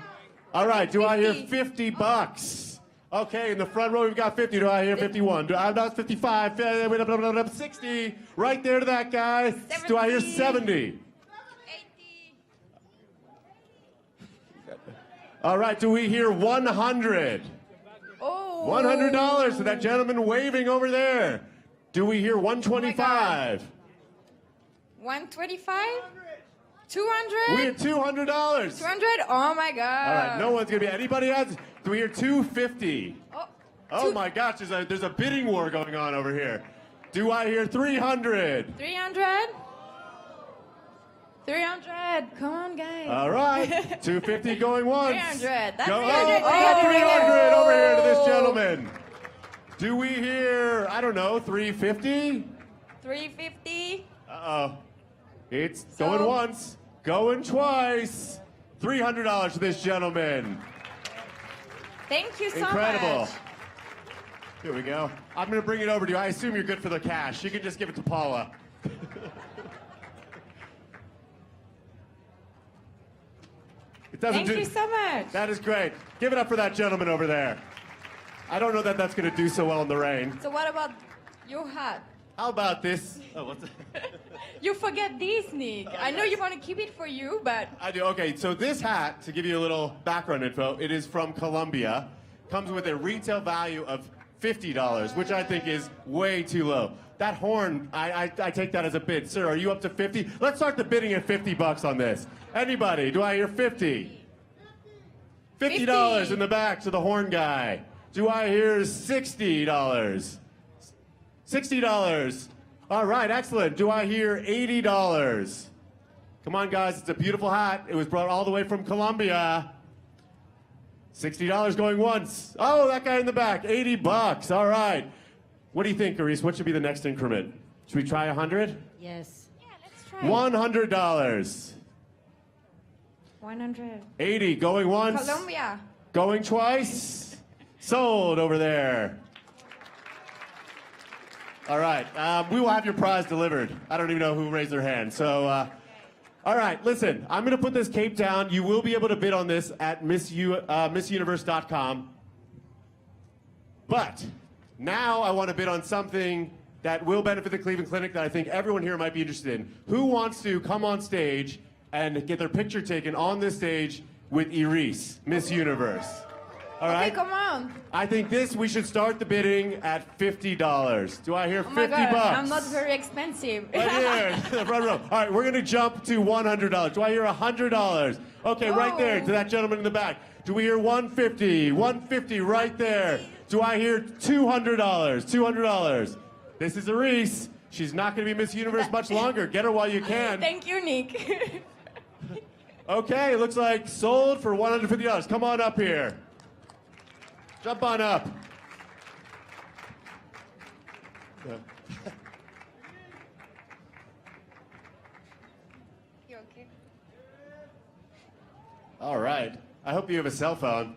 All right, do I hear 50? 50 bucks? Okay, in the front row we've got 50. Do I hear 51? Do I not 55? 60. Right there to that guy. Do I hear 70? 80. All right, do we hear 100? Oh. $100 to that gentleman waving over there. Do we hear 125? 125? 200? We hear $200. 200? Oh my God. All right, no one's gonna be. Anybody else? Do we hear 250? Oh, Oh my gosh, there's a bidding war going on over here. Do I hear 300? 300? 300. Come on, guys. All right, 250 going once. 300. That's Go, 300. 300 over here to this gentleman. Do we hear, I don't know, 350? 350. Uh-oh. It's going once, going twice. $300 to this gentleman. Thank you so Incredible. much. Here we go. I'm going to bring it over to you. I assume you're good for the cash. You can just give it to Paula. It doesn't Thank you so much. That is great. Give it up for that gentleman over there. I don't know that that's going to do so well in the rain. So what about your hat? How about this? Oh, what's You forget this, Nick. I know you want to keep it for you, but I do. Okay, so this hat, to give you a little background info, it is from Colombia. Comes with a retail value of $50, which I think is way too low. That horn, I take that as a bid. Sir, are you up to 50? Let's start the bidding at $50 on this. Anybody? Do I hear 50? $50 in the back to the horn guy. Do I hear $60? $60. All right, excellent. Do I hear $80? Come on, guys. It's a beautiful hat. It was brought all the way from Colombia. $60 going once. Oh, that guy in the back. $80. All right. What do you think, Aris? What should be the next increment? Should we try 100? Yes. $100. 100. 80 going once. Colombia. Going twice. Sold over there. All right. We will have your prize delivered. I don't even know who raised their hand. So, all right. Listen, I'm going to put this cape down. You will be able to bid on this at MissUniverse.com. But now I want to bid on something that will benefit the Cleveland Clinic that I think everyone here might be interested in. Who wants to come on stage and get their picture taken on this stage with Iris, Miss Universe? All right. Okay, come on. I think we should start the bidding at $50. Do I hear Oh 50 my God, bucks? I'm not very expensive. Right here, the front row. All right, we're going to jump to $100. Do I hear $100? Okay, right there to that gentleman in the back. Do we hear $150? $150 right there. Do I hear $200? $200. This is Aris. She's not going to be Miss Universe much longer. Get her while you can. Thank you, Nick. Okay, it looks like sold for $150. Come on up here. Jump on up. You okay? All right. I hope you have a cell phone.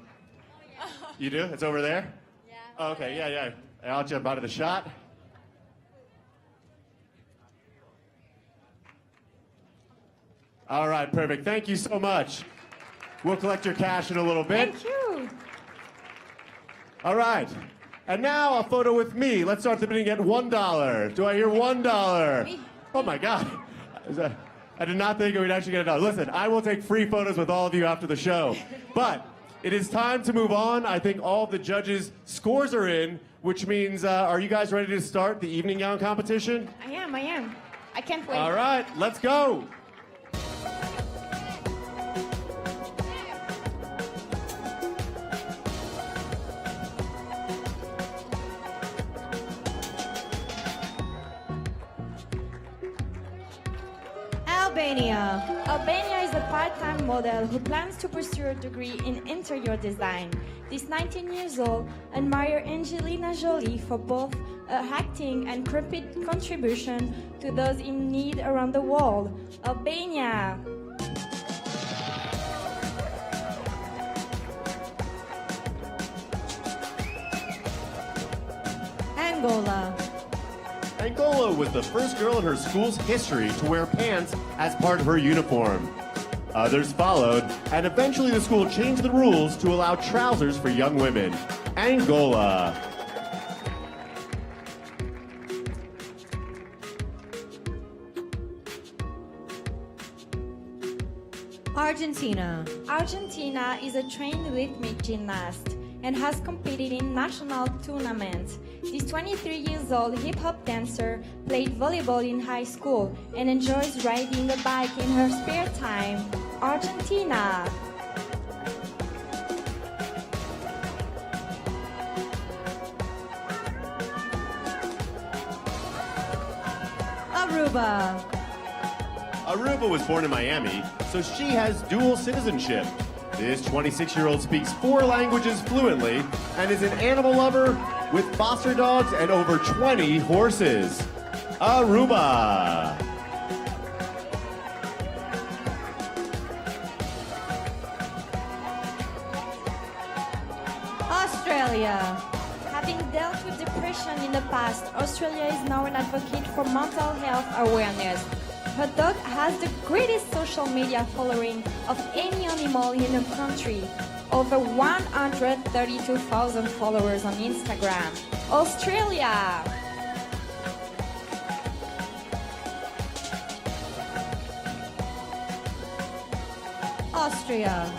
You do? It's over there? Yeah. Oh, okay, yeah. I'll jump out of the shot. All right, perfect. Thank you so much. We'll collect your cash in a little bit. Thank you. All right. And now a photo with me. Let's start the bidding at $1. Do I hear $1? Me. Oh my God. I did not think we'd actually get it done. Listen, I will take free photos with all of you after the show. But it is time to move on. I think all the judges' scores are in, which means, are you guys ready to start the evening gown competition? I am. I can't wait. All right, let's go. Albania. Albania is a part-time model who plans to pursue a degree in interior design. This 19 years old admires Angelina Jolie for both her acting and contribution to those in need around the world. Albania. Angola. Angola was the first girl in her school's history to wear pants as part of her uniform. Others followed, and eventually the school changed the rules to allow trousers for young women. Angola. Argentina. Argentina is a trained rhythmic gymnast and has competed in national tournaments. This 23 years old hip-hop dancer played volleyball in high school and enjoys riding a bike in her spare time. Argentina. Aruba. Aruba was born in Miami, so she has dual citizenship. This 26-year-old speaks 4 languages fluently and is an animal lover with foster dogs and over 20 horses. Aruba. Australia. Having dealt with depression in the past, Australia is now an advocate for mental health awareness. Her dog has the greatest social media following of any animal in the country. Over 132,000 followers on Instagram. Australia! Austria.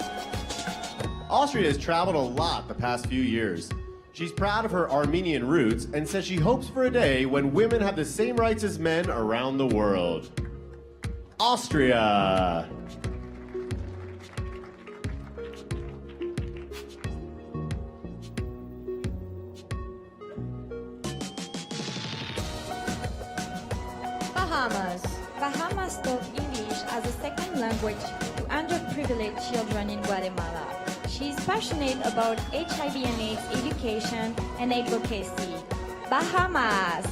Austria has traveled a lot the past few years. She's proud of her Armenian roots and says she hopes for a day when women have the same rights as men around the world. Austria. Bahamas. Bahamas taught English as a second language to underprivileged children in Guatemala. She is passionate about HIV and AIDS education and advocacy. Bahamas!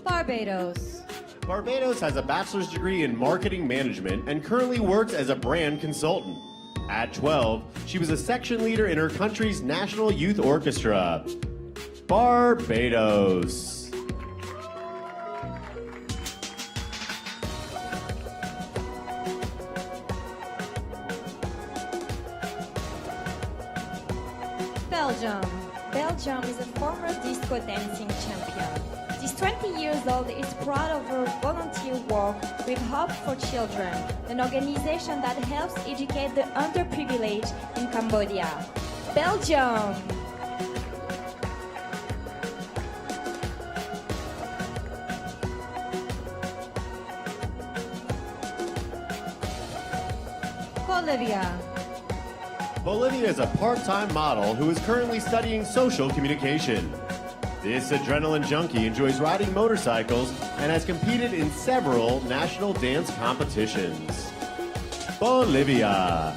Barbados. Barbados has a bachelor's degree in marketing management and currently works as a brand consultant. At 12, she was a section leader in her country's national youth orchestra. Barbados. Belgium. Belgium is a former disco dancing champion. She's 20 years old is proud of her volunteer work with Hope for Children, an organization that helps educate the underprivileged in Cambodia. Belgium! Bolivia. Bolivia is a part-time model who is currently studying social communication. This adrenaline junkie enjoys riding motorcycles and has competed in several national dance competitions. Bolivia.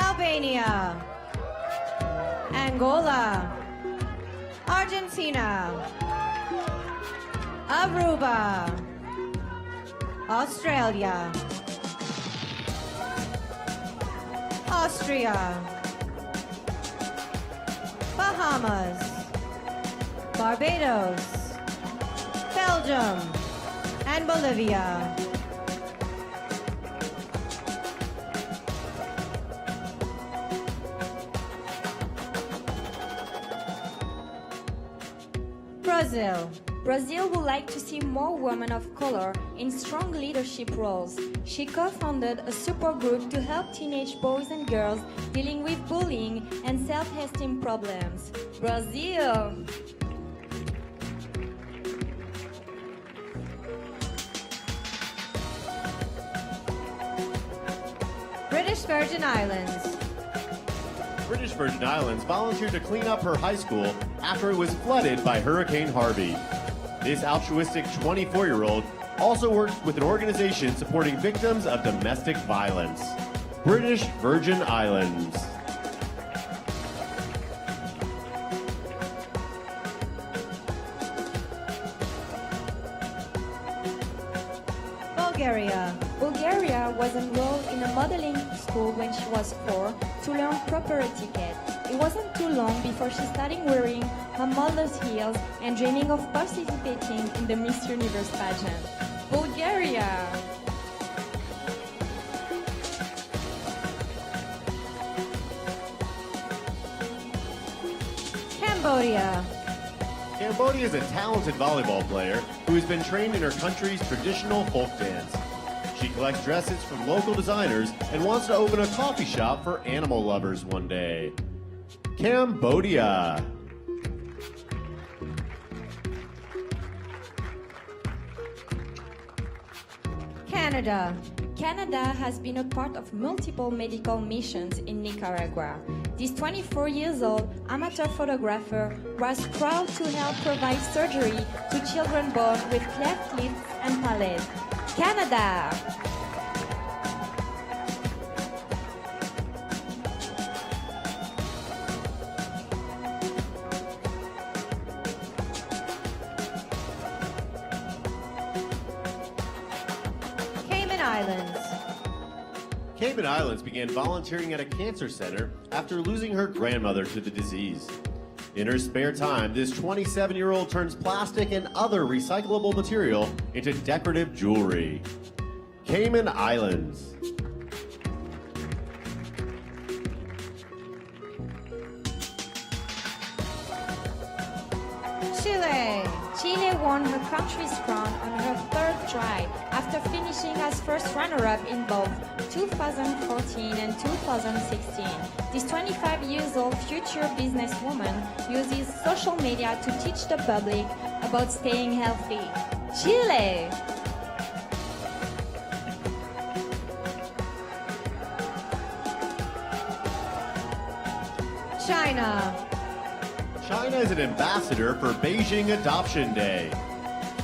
Albania. Angola. Argentina. Aruba. Australia. Austria. Bahamas. Barbados. Belgium. And Bolivia. Brazil. Brazil would like to see more women of color in strong leadership roles. She co-founded a support group to help teenage boys and girls dealing with bullying and self-esteem problems. Brazil! British Virgin Islands. British Virgin Islands volunteered to clean up her high school after it was flooded by Hurricane Harvey. This altruistic 24-year-old also works with an organization supporting victims of domestic violence. British Virgin Islands. Bulgaria. Bulgaria was enrolled in a modeling school when she was 4 to learn proper etiquette. It wasn't too long before she started wearing her mother's heels and dreaming of participating in the Miss Universe pageant. Bulgaria! Cambodia. Cambodia is a talented volleyball player who has been trained in her country's traditional folk dance. She collects dresses from local designers and wants to open a coffee shop for animal lovers one day. Cambodia. Canada. Canada has been a part of multiple medical missions in Nicaragua. This 24 years old amateur photographer was proud to help provide surgery to children born with cleft lips and palate. Canada! Cayman Islands. Cayman Islands began volunteering at a cancer center after losing her grandmother to the disease. In her spare time, this 27-year-old turns plastic and other recyclable material into decorative jewelry. Cayman Islands. Chile. Chile won her country's crown on her third try after finishing as first runner-up in both 2014 and 2016. This 25 years old future businesswoman uses social media to teach the public about staying healthy. Chile! China. China is an ambassador for Beijing Adoption Day.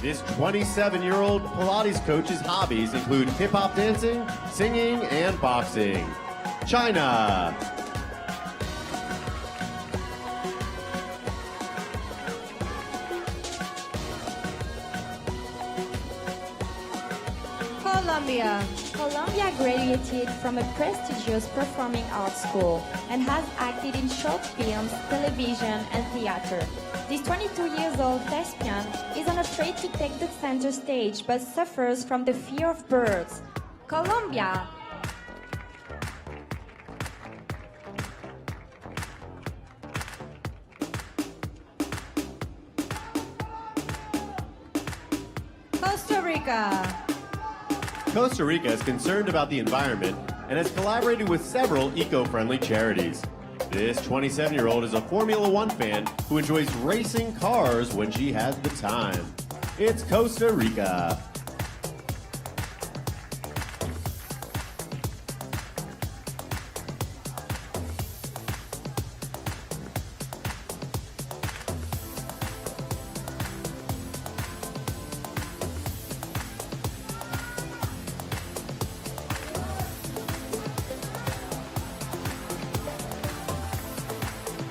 This 27-year-old Pilates coach's hobbies include hip-hop dancing, singing, and boxing. China. Colombia. Colombia graduated from a prestigious performing arts school and has acted in short films, television, and theater. This 22 years old thespian is unafraid to take the center stage but suffers from the fear of birds. Colombia! Costa Rica. Costa Rica is concerned about the environment and has collaborated with several eco-friendly charities. This 27-year-old is a Formula One fan who enjoys racing cars when she has the time. It's Costa Rica.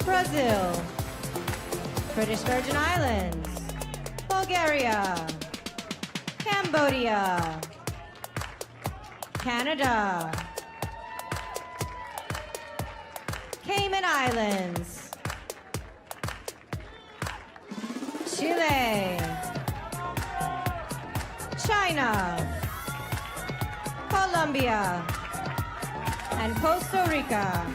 Brazil. British Virgin Islands. Bulgaria. Cambodia. Canada. Cayman Islands. Chile. China. Colombia. And Costa Rica.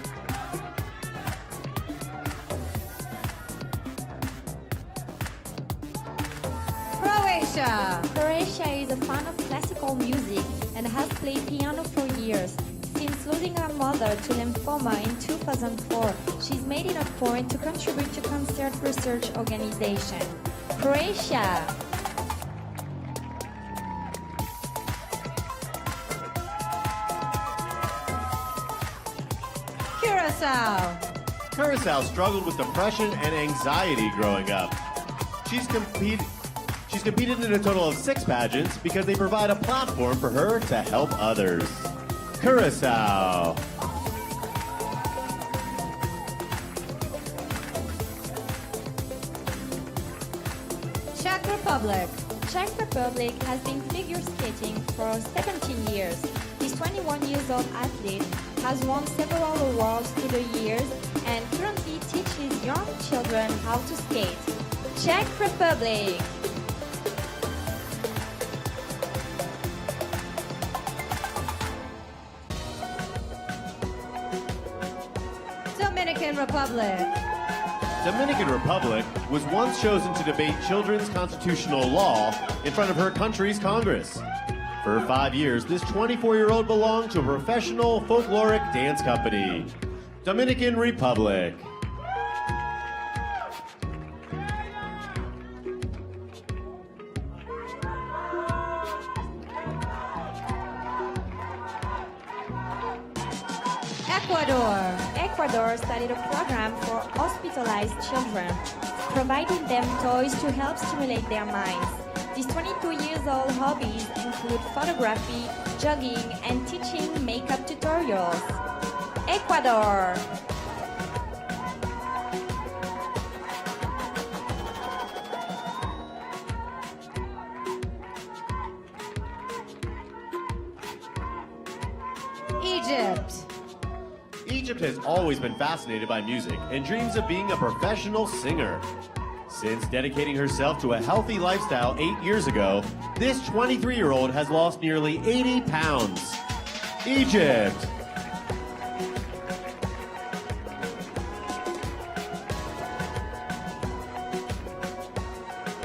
Croatia. Croatia is a fan of classical music and has played piano for years. Since losing her mother to lymphoma in 2004, she's made it a point to contribute to concert research organization. Croatia! Curacao. Curacao struggled with depression and anxiety growing up. She's competed in a total of 6 pageants because they provide a platform for her to help others. Curacao. Czech Republic. Czech Republic has been figure skating for 17 years. This 21 years old athlete has won several awards through the years and currently teaches young children how to skate. Czech Republic! Dominican Republic. Dominican Republic was once chosen to debate children's constitutional law in front of her country's Congress. For 5 years, this 24-year-old belonged to a professional folkloric dance company. Dominican Republic. Ecuador. Ecuador started a program for hospitalized children, providing them toys to help stimulate their minds. These 22-year-old hobbies include photography, jogging, and teaching makeup tutorials. Ecuador. Egypt. Egypt has always been fascinated by music and dreams of being a professional singer. Since dedicating herself to a healthy lifestyle 8 years ago, this 23-year-old has lost nearly 80 pounds. Egypt.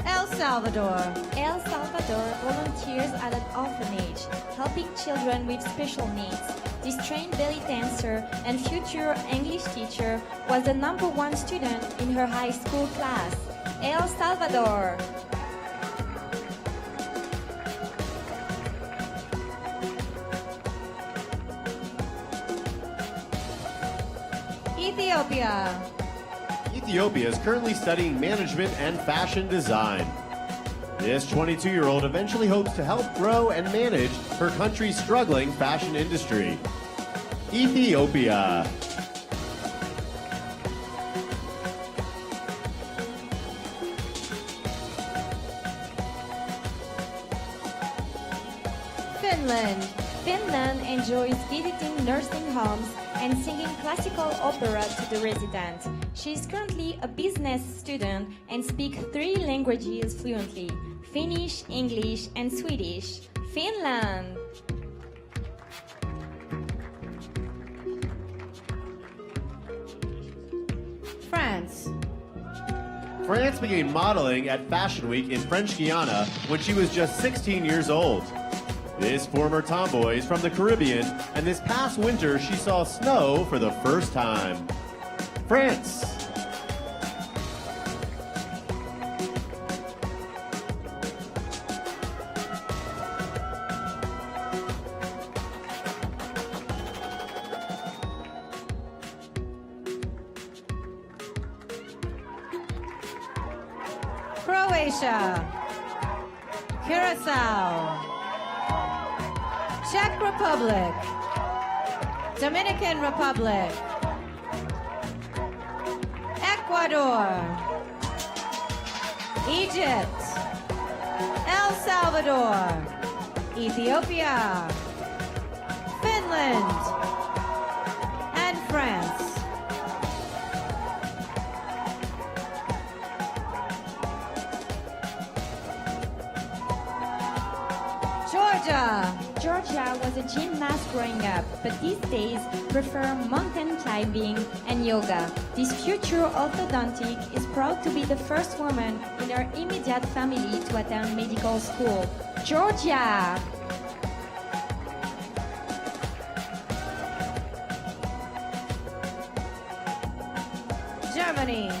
El Salvador. El Salvador volunteers at an orphanage, helping children with special needs. This trained belly dancer and future English teacher was the #1 student in her high school class. El Salvador. Ethiopia. Ethiopia is currently studying management and fashion design. This 22-year-old eventually hopes to help grow and manage her country's struggling fashion industry. Ethiopia. Finland. Finland enjoys visiting nursing homes and singing classical opera to the residents. She is currently a business student and speaks 3 languages fluently: Finnish, English, and Swedish. Finland. France. France began modeling at Fashion Week in French Guiana when she was just 16 years old. This former tomboy is from the Caribbean, and this past winter she saw snow for the first time. France. Croatia. Curacao. Czech Republic. Dominican Republic. Ecuador. Egypt. El Salvador. Ethiopia. Finland. And France. Georgia. Georgia was a gymnast growing up, but these days prefer mountain climbing and yoga. This future orthodontic is proud to be the first woman in her immediate family to attend medical school. Georgia! Germany.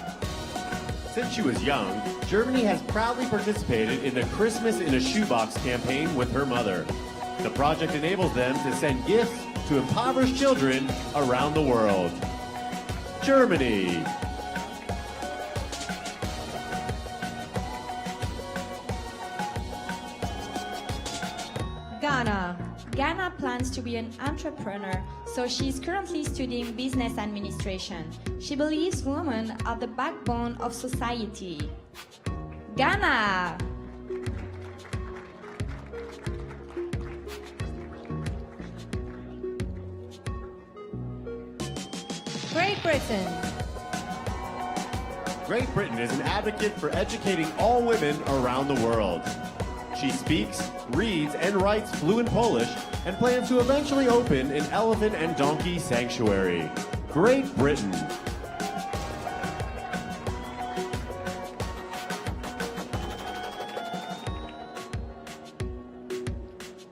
Since she was young, Germany has proudly participated in the Christmas in a Shoebox campaign with her mother. The project enables them to send gifts to impoverished children around the world. Germany. Ghana. Ghana plans to be an entrepreneur, so she is currently studying business administration. She believes women are the backbone of society. Ghana! Great Britain. Great Britain is an advocate for educating all women around the world. She speaks, reads, and writes fluent Polish and plans to eventually open an elephant and donkey sanctuary. Great Britain.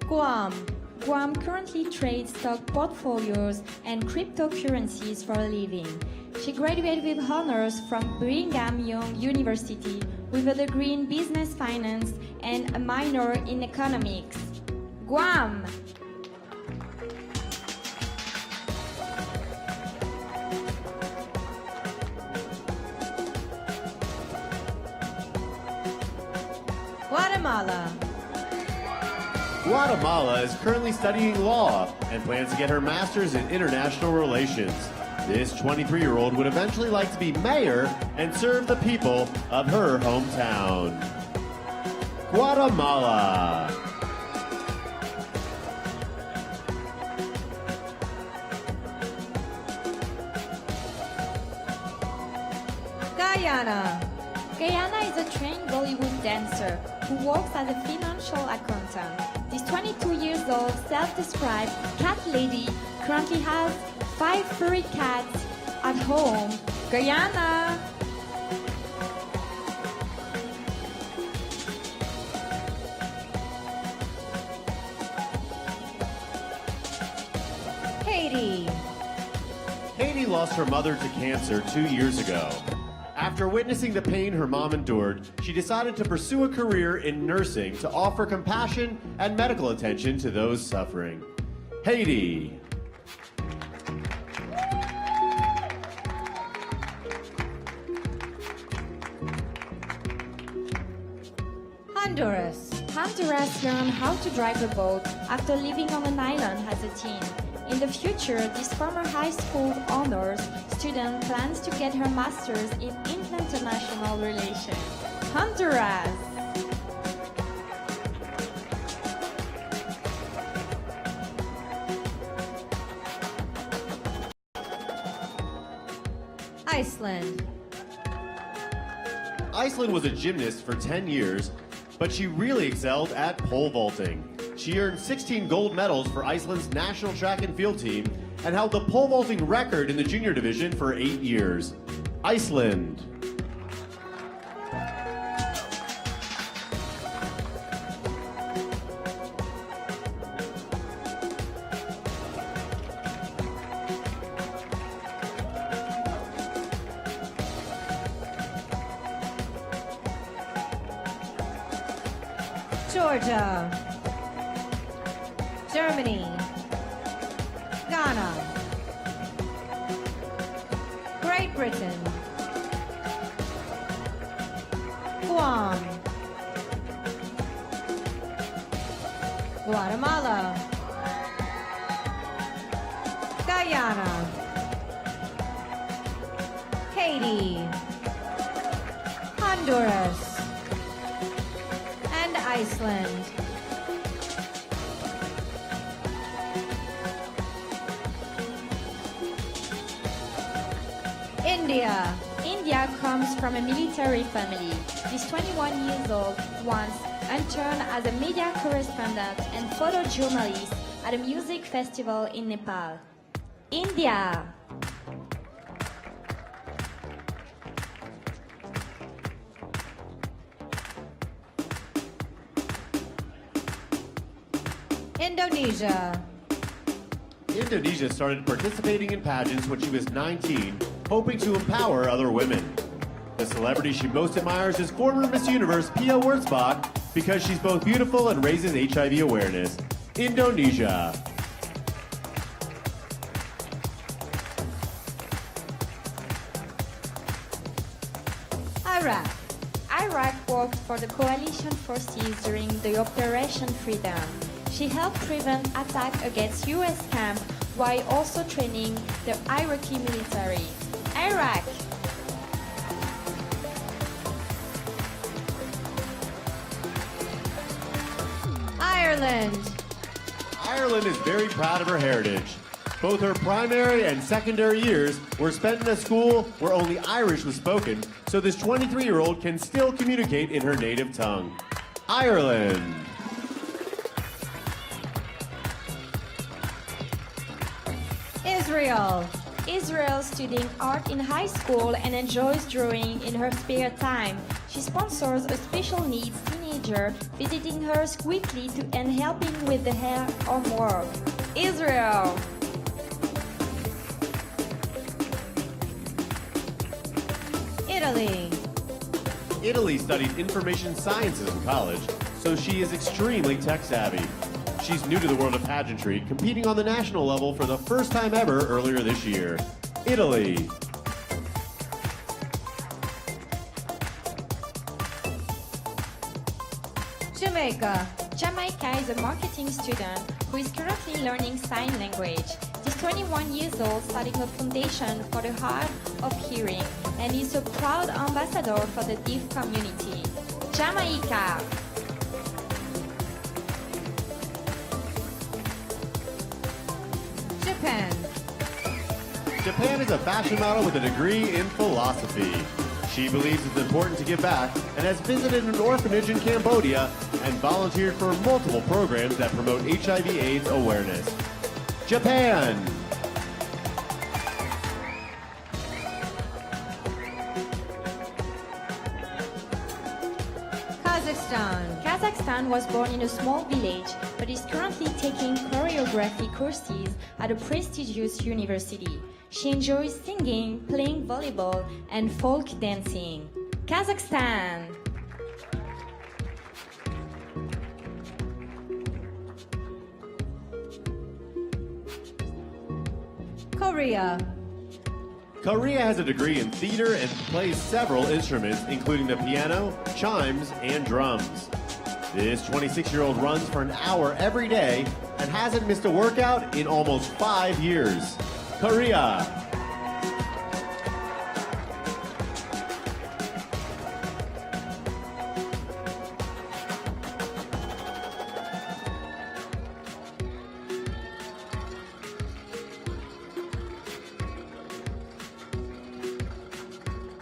Guam. Guam currently trades stock portfolios and cryptocurrencies for a living. She graduated with honors from Brigham Young University with a degree in business finance and a minor in economics. Guam! Guatemala. Guatemala is currently studying law and plans to get her master's in international relations. This 23-year-old would eventually like to be mayor and serve the people of her hometown. Guatemala. Guyana. Guyana is a trained Bollywood dancer who works as a financial accountant. This 22 years old self-described cat lady currently has 5 furry cats at home. Guyana! Haiti. Haiti lost her mother to cancer 2 years ago. After witnessing the pain her mom endured, she decided to pursue a career in nursing to offer compassion and medical attention to those suffering. Haiti. Honduras. Honduras learned how to drive a boat after living on an island as a teen. In the future, this former high school honors student plans to get her master's in international relations. Honduras! Iceland. Iceland was a gymnast for 10 years, but she really excelled at pole vaulting. She earned 16 gold medals for Iceland's national track and field team and held the pole vaulting record in the junior division for 8 years. Iceland. Georgia. Germany. Ghana. Great Britain. Guam. Guatemala. Guyana. Haiti. Honduras. And Iceland. India. India comes from a military family. This 21 years old once interned as a media correspondent and photojournalist at a music festival in Nepal. India. Indonesia. Indonesia started participating in pageants when she was 19, hoping to empower other women. The celebrity she most admires is former Miss Universe Pia Wurtzbach because she's both beautiful and raises HIV awareness. Indonesia. Iraq. Iraq worked for the coalition forces during the Operation Freedom. She helped prevent attacks against US camps while also training the Iraqi military. Iraq. Ireland. Ireland is very proud of her heritage. Both her primary and secondary years were spent in a school where only Irish was spoken, so this 23-year-old can still communicate in her native tongue. Ireland. Israel. Israel studying art in high school and enjoys drawing in her spare time. She sponsors a special needs teenager visiting her weekly and helping with the hair homework. Israel. Italy. Italy studied information sciences in college, so she is extremely tech savvy. She's new to the world of pageantry, competing on the national level for the first time ever earlier this year. Italy. Jamaica. Jamaica is a marketing student who is currently learning sign language. She's 21 years old, starting a foundation for the hard of hearing, and is a proud ambassador for the deaf community. Jamaica. Japan. Japan is a fashion model with a degree in philosophy. She believes it's important to give back and has visited an orphanage in Cambodia and volunteered for multiple programs that promote HIV/AIDS awareness. Japan. Kazakhstan. Kazakhstan was born in a small village, but is currently taking choreography courses at a prestigious university. She enjoys singing, playing volleyball, and folk dancing. Kazakhstan. Korea. Korea has a degree in theater and plays several instruments, including the piano, chimes, and drums. This 26-year-old runs for an hour every day and hasn't missed a workout in almost 5 years. Korea.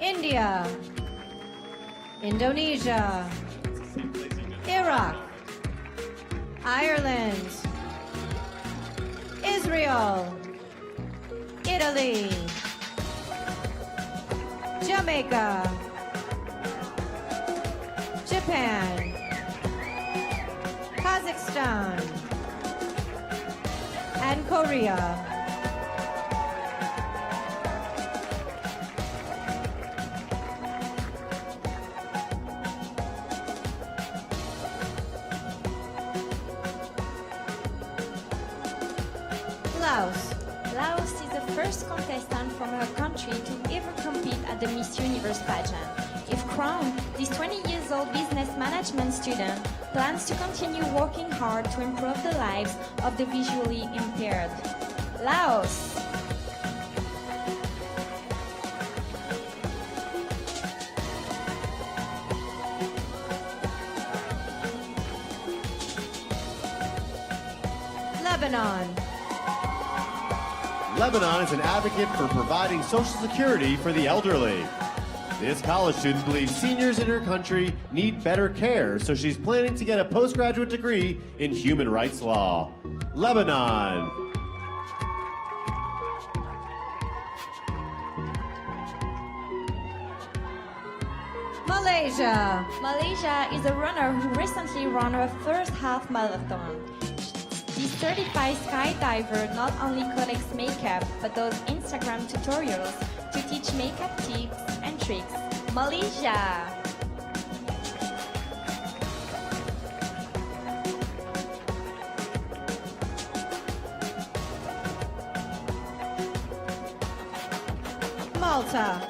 India. Indonesia. Iraq. Ireland. Israel. Italy. Jamaica. Japan. Kazakhstan. And Korea. Laos. Laos is the first contestant from her country to ever compete at the Miss Universe pageant. If crowned, this 20 years old business management student plans to continue working hard to improve the lives of the visually impaired. Laos. Lebanon. Lebanon is an advocate for providing Social Security for the elderly. This college student believes seniors in her country need better care, so she's planning to get a postgraduate degree in human rights law. Lebanon. Malaysia. Malaysia is a runner who recently ran her first half marathon. This certified skydiver not only collects makeup but does Instagram tutorials to teach makeup tips and tricks. Malaysia. Malta.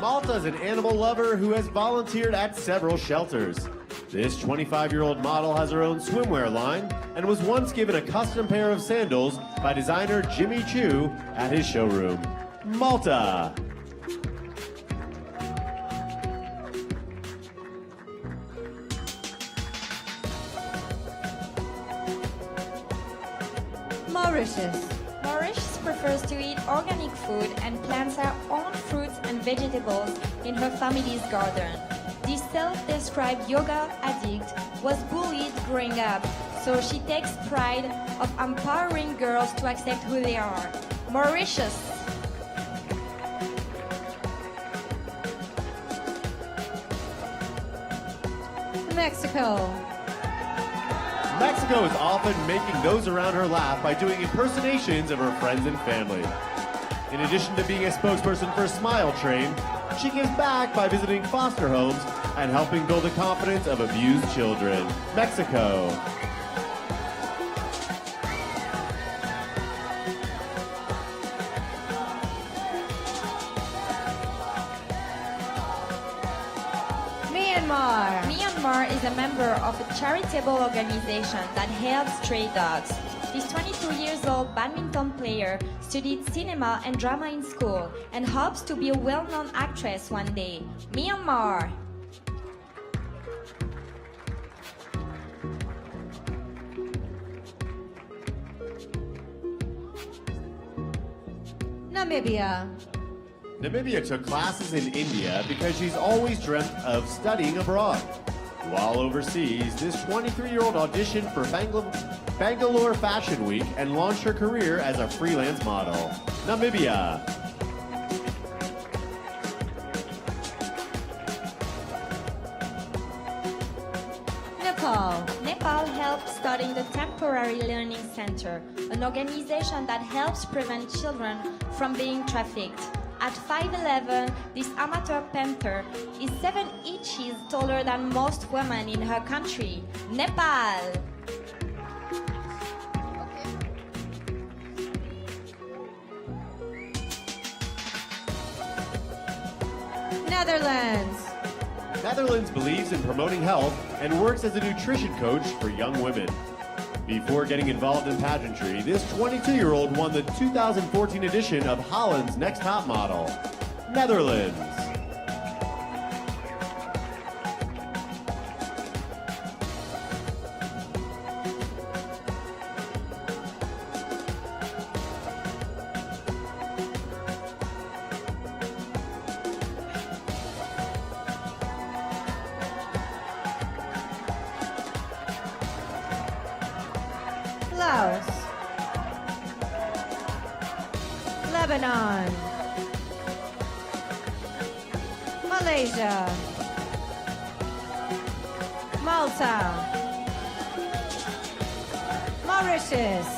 Malta is an animal lover who has volunteered at several shelters. This 25-year-old model has her own swimwear line and was once given a custom pair of sandals by designer Jimmy Choo at his showroom. Malta. Mauritius. Mauritius prefers to eat organic food and plants her own fruits and vegetables in her family's garden. This self-described yoga addict was bullied growing up, so she takes pride of empowering girls to accept who they are. Mauritius. Mexico. Mexico is often making those around her laugh by doing impersonations of her friends and family. In addition to being a spokesperson for Smile Train, she gives back by visiting foster homes and helping build the confidence of abused children. Mexico. Myanmar. Myanmar Mar is a member of a charitable organization that helps stray dogs. This 22-year-old badminton player studied cinema and drama in school and hopes to be a well-known actress one day. Myanmar. Namibia. Namibia took classes in India because she's always dreamt of studying abroad. While overseas, this 23-year-old auditioned for Bangalore Fashion Week and launched her career as a freelance model. Namibia. Nepal. Nepal helped starting the Temporary Learning Center, an organization that helps prevent children from being trafficked. At 5'11", this amateur painter is 7 inches taller than most women in her country, Nepal. Netherlands. Netherlands believes in promoting health and works as a nutrition coach for young women. Before getting involved in pageantry, this 22-year-old won the 2014 edition of Holland's Next Top Model. Netherlands. Laos. Lebanon. Malaysia. Malta. Mauritius.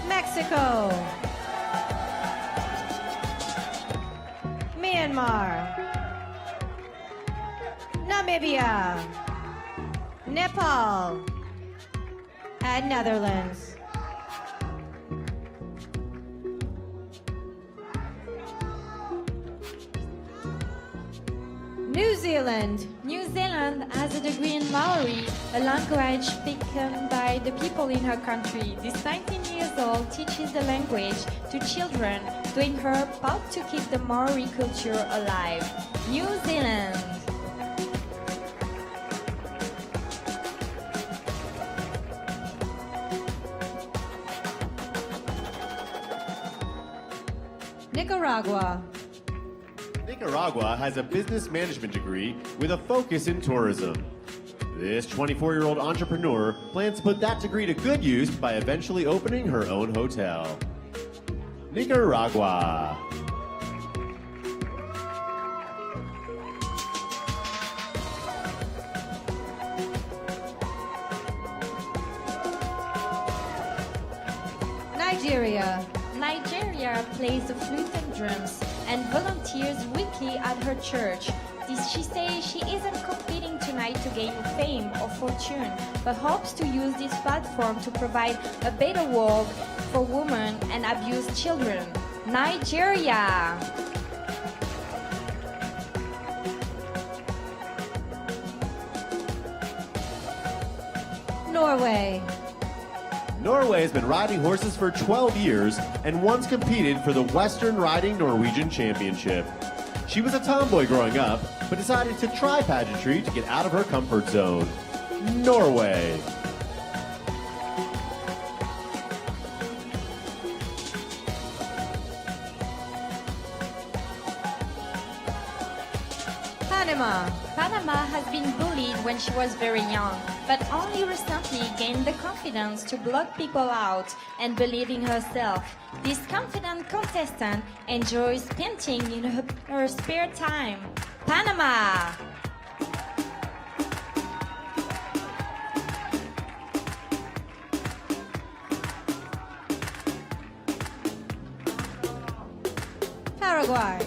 Mexico. Myanmar. Namibia. Nepal, and Netherlands. New Zealand. New Zealand has a degree in Maori, a language spoken by the people in her country. This 19 years old teaches the language to children, doing her part to keep the Maori culture alive. New Zealand. Nicaragua. Nicaragua has a business management degree with a focus in tourism. This 24-year-old entrepreneur plans to put that degree to good use by eventually opening her own hotel. Nicaragua. Nigeria. Nigeria plays the flute and drums and volunteers weekly at her church. She says she isn't competing tonight to gain fame or fortune, but hopes to use this platform to provide a better world for women and abused children. Nigeria. Norway. Norway has been riding horses for 12 years and once competed for the Western Riding Norwegian Championship. She was a tomboy growing up, but decided to try pageantry to get out of her comfort zone. Norway. Panama. Panama has been bullied when she was very young, but only recently gained the confidence to block people out and believe in herself. This confident contestant enjoys painting in her spare time. Panama! Paraguay.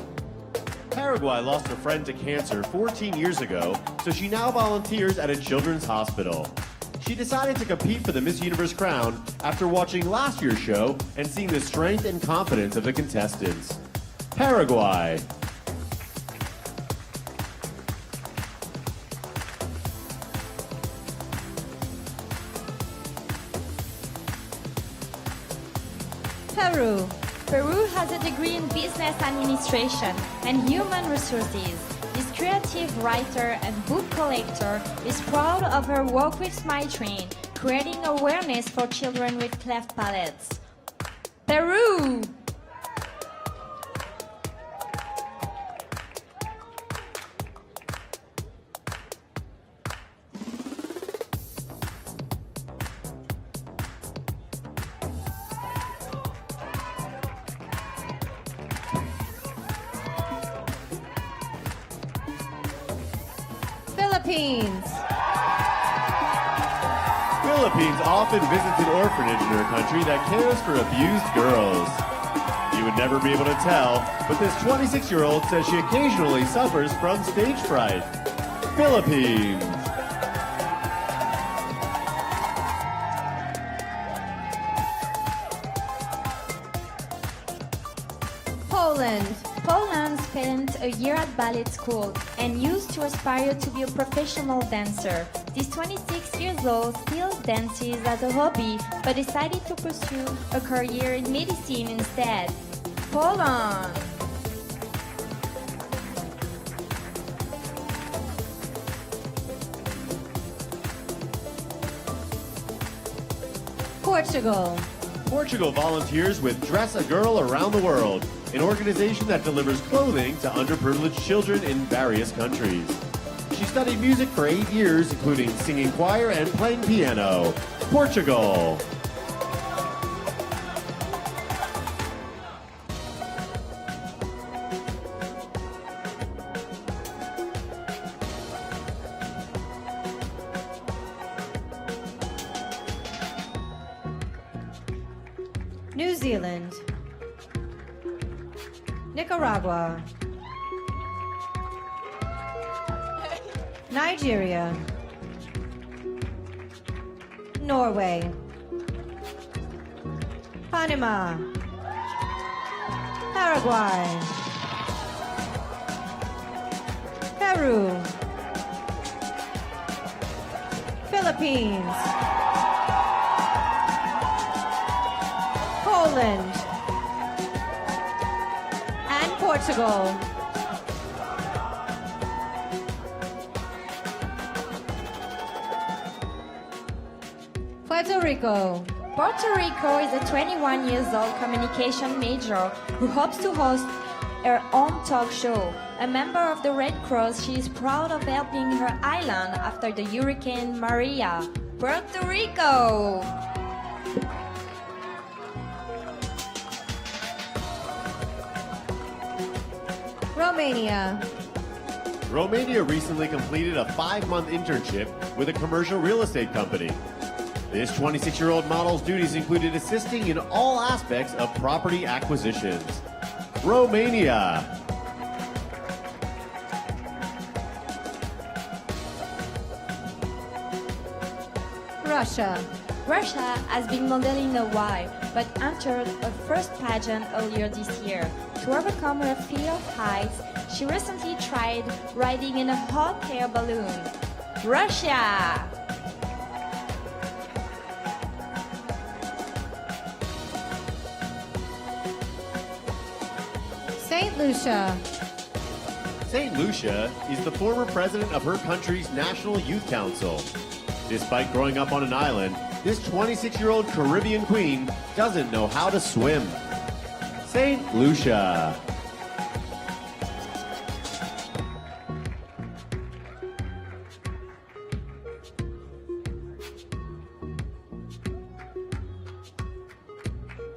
Paraguay lost a friend to cancer 14 years ago, so she now volunteers at a children's hospital. She decided to compete for the Miss Universe crown after watching last year's show and seeing the strength and confidence of the contestants. Paraguay. Peru. Peru has a degree in business administration and human resources. This creative writer and book collector is proud of her work with Smile Train, creating awareness for children with cleft palates. Peru! Philippines. Philippines often visits an orphanage in her country that cares for abused girls. You would never be able to tell, but this 26-year-old says she occasionally suffers from stage fright. Philippines. Poland. Poland spent a year at ballet school and used to aspire to be a professional dancer. This 26 years old still dances as a hobby but decided to pursue a career in medicine instead. Poland! Portugal. Portugal volunteers with Dress a Girl Around the World, an organization that delivers clothing to underprivileged children in various countries. She studied music for 8 years, including singing choir and playing piano. Portugal. New Zealand. Nicaragua. Nigeria. Norway. Panama. Paraguay. Peru. Philippines. Poland. And Portugal. Puerto Rico. Puerto Rico is a 21 years old communication major who hopes to host her own talk show. A member of the Red Cross, she is proud of helping her island after the Hurricane Maria. Puerto Rico! Romania. Romania recently completed a 5-month internship with a commercial real estate company. This 26-year-old model's duties included assisting in all aspects of property acquisitions. Romania. Russia. Russia has been modeling a while, but entered a first pageant earlier this year. To overcome her fear of heights, she recently tried riding in a hot air balloon. Russia! St. Lucia. St. Lucia is the former president of her country's National Youth Council. Despite growing up on an island, this 26-year-old Caribbean queen doesn't know how to swim. St. Lucia.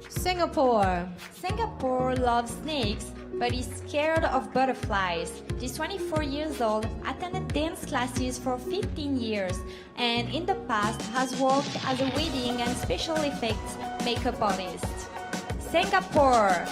Singapore. Singapore loves snakes, but is scared of butterflies. This 24 years old attended dance classes for 15 years and in the past has worked as a wedding and special effects makeup artist. Singapore!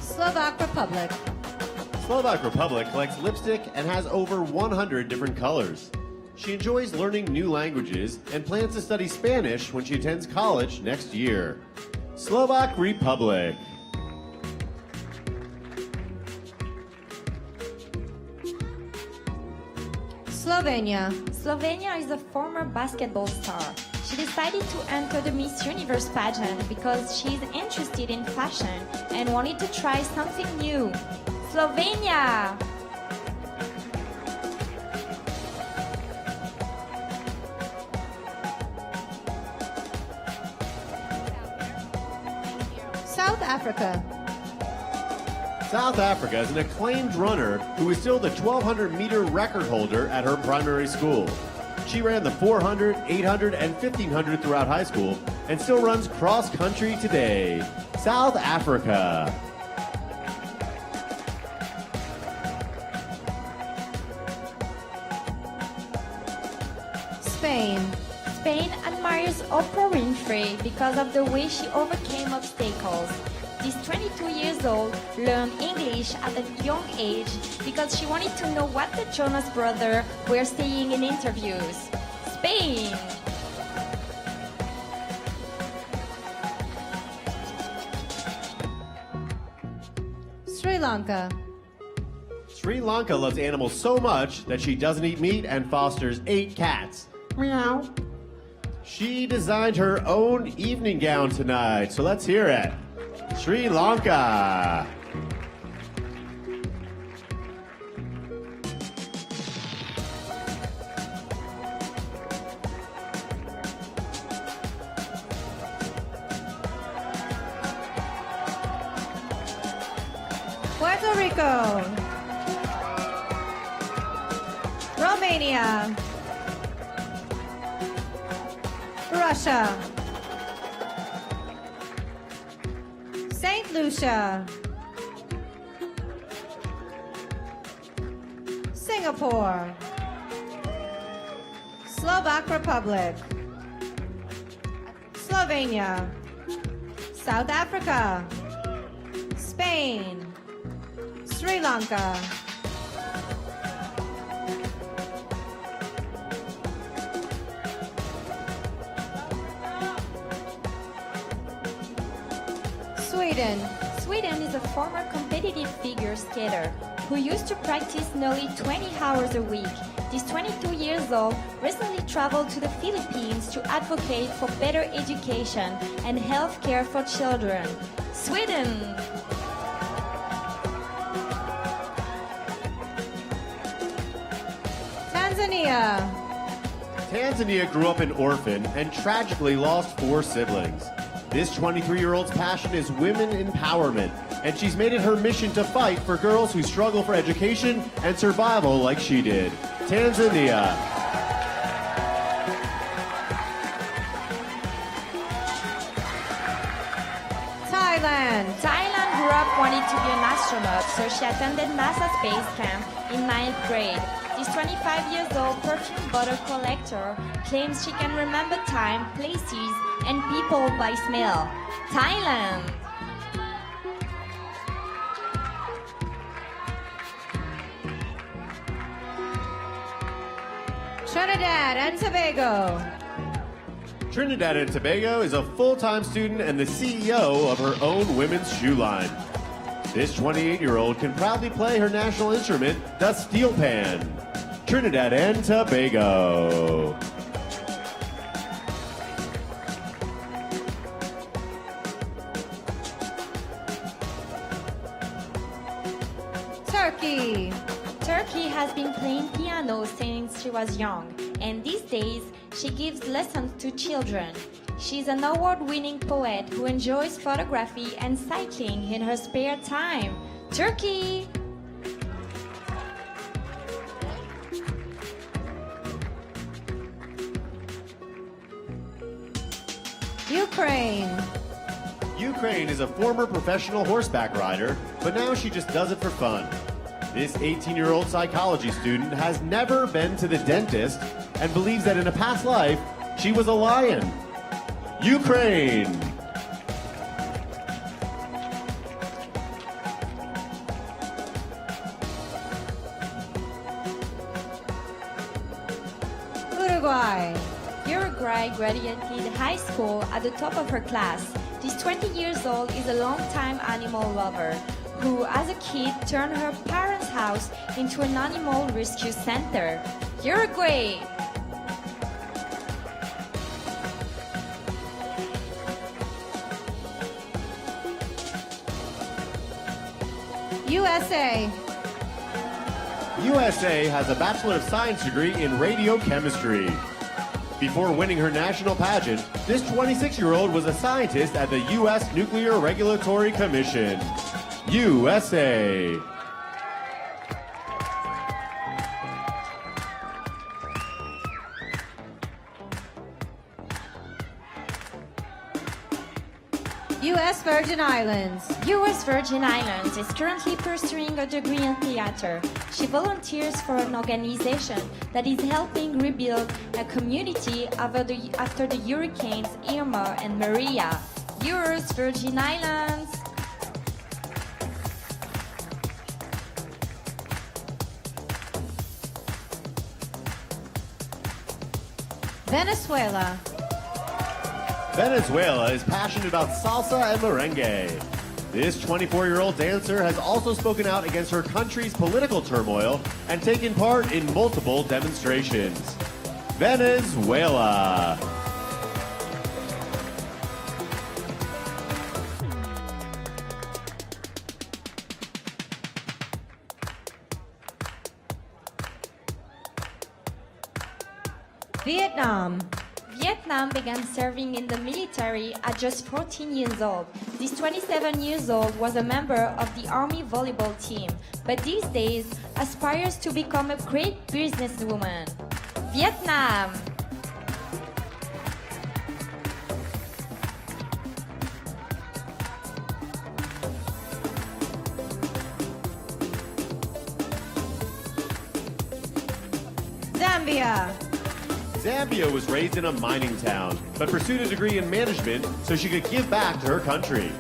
Slovak Republic. Slovak Republic collects lipstick and has over 100 different colors. She enjoys learning new languages and plans to study Spanish when she attends college next year. Slovak Republic. Slovenia. Slovenia is a former basketball star. She decided to enter the Miss Universe pageant because she's interested in fashion and wanted to try something new. Slovenia! South Africa. South Africa is an acclaimed runner who is still the 1,200-meter record holder at her primary school. She ran the 400, 800, and 1,500 throughout high school and still runs cross-country today. South Africa. Spain. Spain admires Oprah Winfrey because of the way she overcame obstacles. This 22 years old learned English at a young age because she wanted to know what the Jonas Brothers were saying in interviews. Spain! Sri Lanka. Sri Lanka loves animals so much that she doesn't eat meat and fosters 8 cats. Meow. She designed her own evening gown tonight, so let's hear it. Sri Lanka. Puerto Rico. Romania. Russia. St. Lucia. Singapore. Slovak Republic. Slovenia. South Africa. Spain. Sri Lanka. Sweden. Sweden is a former competitive figure skater who used to practice nearly 20 hours a week. This 22 years old recently traveled to the Philippines to advocate for better education and health care for children. Sweden! Tanzania. Tanzania grew up an orphan and tragically lost 4 siblings. This 23-year-old's passion is women empowerment, and she's made it her mission to fight for girls who struggle for education and survival like she did. Tanzania. Thailand. Thailand grew up wanting to be an astronaut, so she attended NASA Space Camp in 9th grade. This 25 years old perfume bottle collector claims she can remember time, places, and people by smell. Thailand! Trinidad and Tobago. Trinidad and Tobago is a full-time student and the CEO of her own women's shoe line. This 28-year-old can proudly play her national instrument, the steel pan. Trinidad and Tobago. Turkey. Turkey has been playing piano since she was young, and these days she gives lessons to children. She's an award-winning poet who enjoys photography and cycling in her spare time. Turkey! Ukraine. Ukraine is a former professional horseback rider, but now she just does it for fun. This 18-year-old psychology student has never been to the dentist and believes that in a past life, she was a lion. Ukraine. Uruguay. Uruguay graduated high school at the top of her class. This 20 years old is a longtime animal lover who, as a kid, turned her parents' house into an animal rescue center. Uruguay. USA. USA has a Bachelor of Science degree in radiochemistry. Before winning her national pageant, this 26-year-old was a scientist at the U.S. Nuclear Regulatory Commission. USA. U.S. Virgin Islands. U.S. Virgin Islands is currently pursuing a degree in theater. She volunteers for an organization that is helping rebuild a community after the hurricanes Irma and Maria. U.S. Virgin Islands. Venezuela. Venezuela is passionate about salsa and merengue. This 24-year-old dancer has also spoken out against her country's political turmoil and taken part in multiple demonstrations. Venezuela. Vietnam. Vietnam began serving in the military at just 14 years old. This 27 years old was a member of the Army volleyball team, but these days aspires to become a great businesswoman. Vietnam. Zambia. Zambia was raised in a mining town, but pursued a degree in management so she could give back to her country.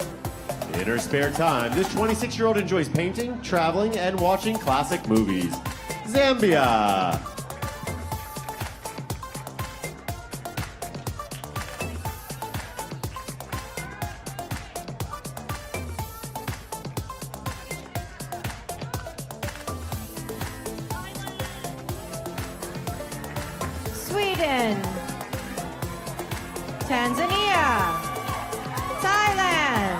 In her spare time, this 26-year-old enjoys painting, traveling, and watching classic movies. Zambia. Sweden. Tanzania. Thailand.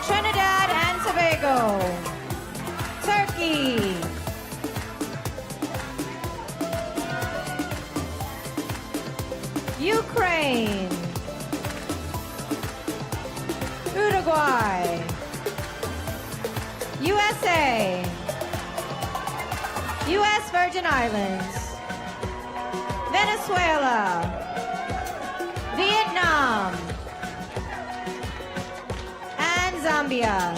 Trinidad and Tobago. Turkey. Ukraine. Uruguay. USA. U.S. Virgin Islands. Venezuela, Vietnam, and Zambia.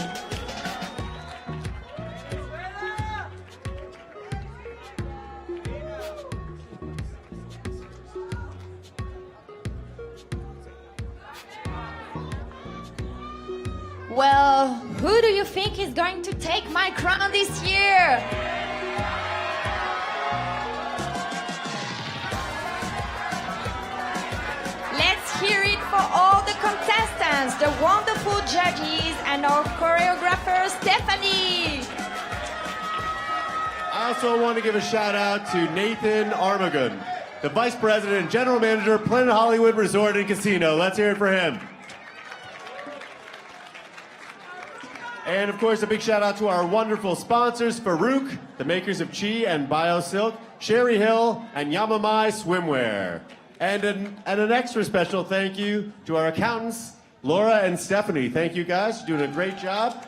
Well, who do you think is going to take my crown this year? Let's hear it for all the contestants, the wonderful judges, and our choreographer, Stephanie. I also want to give a shout out to Nathan Armagun, the Vice President and General Manager, Planet Hollywood Resort and Casino. Let's hear it for him. And of course, a big shout out to our wonderful sponsors, Farouk, the makers of Chi and BioSilk, Sherry Hill, and Yamamai Swimwear. And an extra special thank you to our accountants, Laura and Stephanie. Thank you guys, you're doing a great job.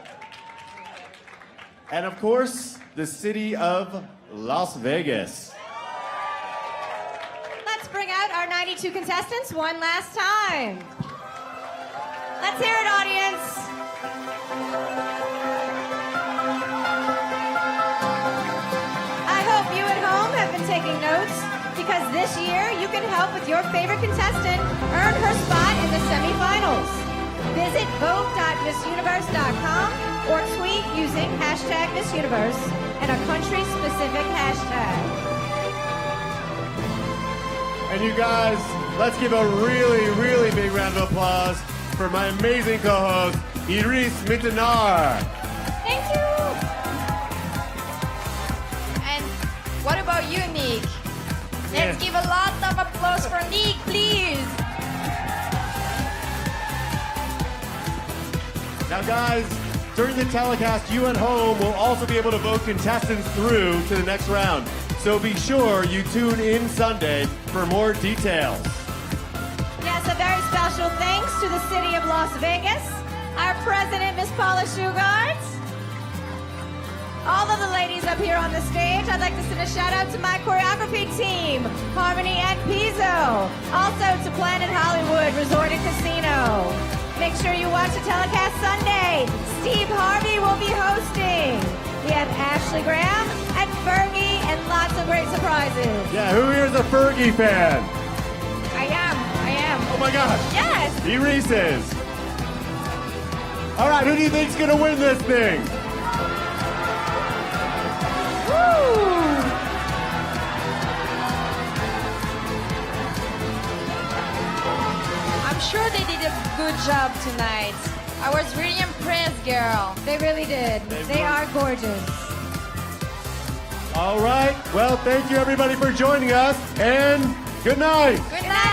And of course, the city of Las Vegas. Let's bring out our 92 contestants one last time. Let's hear it, audience. I hope you at home have been taking notes, because this year you can help with your favorite contestant earn her spot in the semifinals. Visit vote.missuniverse.com or tweet using hashtag MissUniverse and a country-specific hashtag. And you guys, let's give a really, really big round of applause for my amazing co-host, Iris Mitanar. Thank you. And What about you, Nick? Let's give a lot of applause for Nick, please. Now, guys, during the telecast, you at home will also be able to vote contestants through to the next round. So be sure you tune in Sunday for more details. Yes, a very special thanks to the city of Las Vegas, our president, Miss Paula Shugart, all of the ladies up here on the stage. I'd like to send a shout out to my choreography team, Harmony and Pizzo. Also to Planet Hollywood Resort and Casino. Make sure you watch the telecast Sunday. Steve Harvey will be hosting. We have Ashley Graham and Fergie and lots of great surprises. Yeah, who here is a Fergie fan? I am. Oh my gosh. Yes. He Reese's. All right, who do you think's gonna win this thing? I'm sure they did a good job tonight. I was really impressed, girl. They really did. They are gorgeous. All right, well, thank you everybody for joining us, and good night. Good night.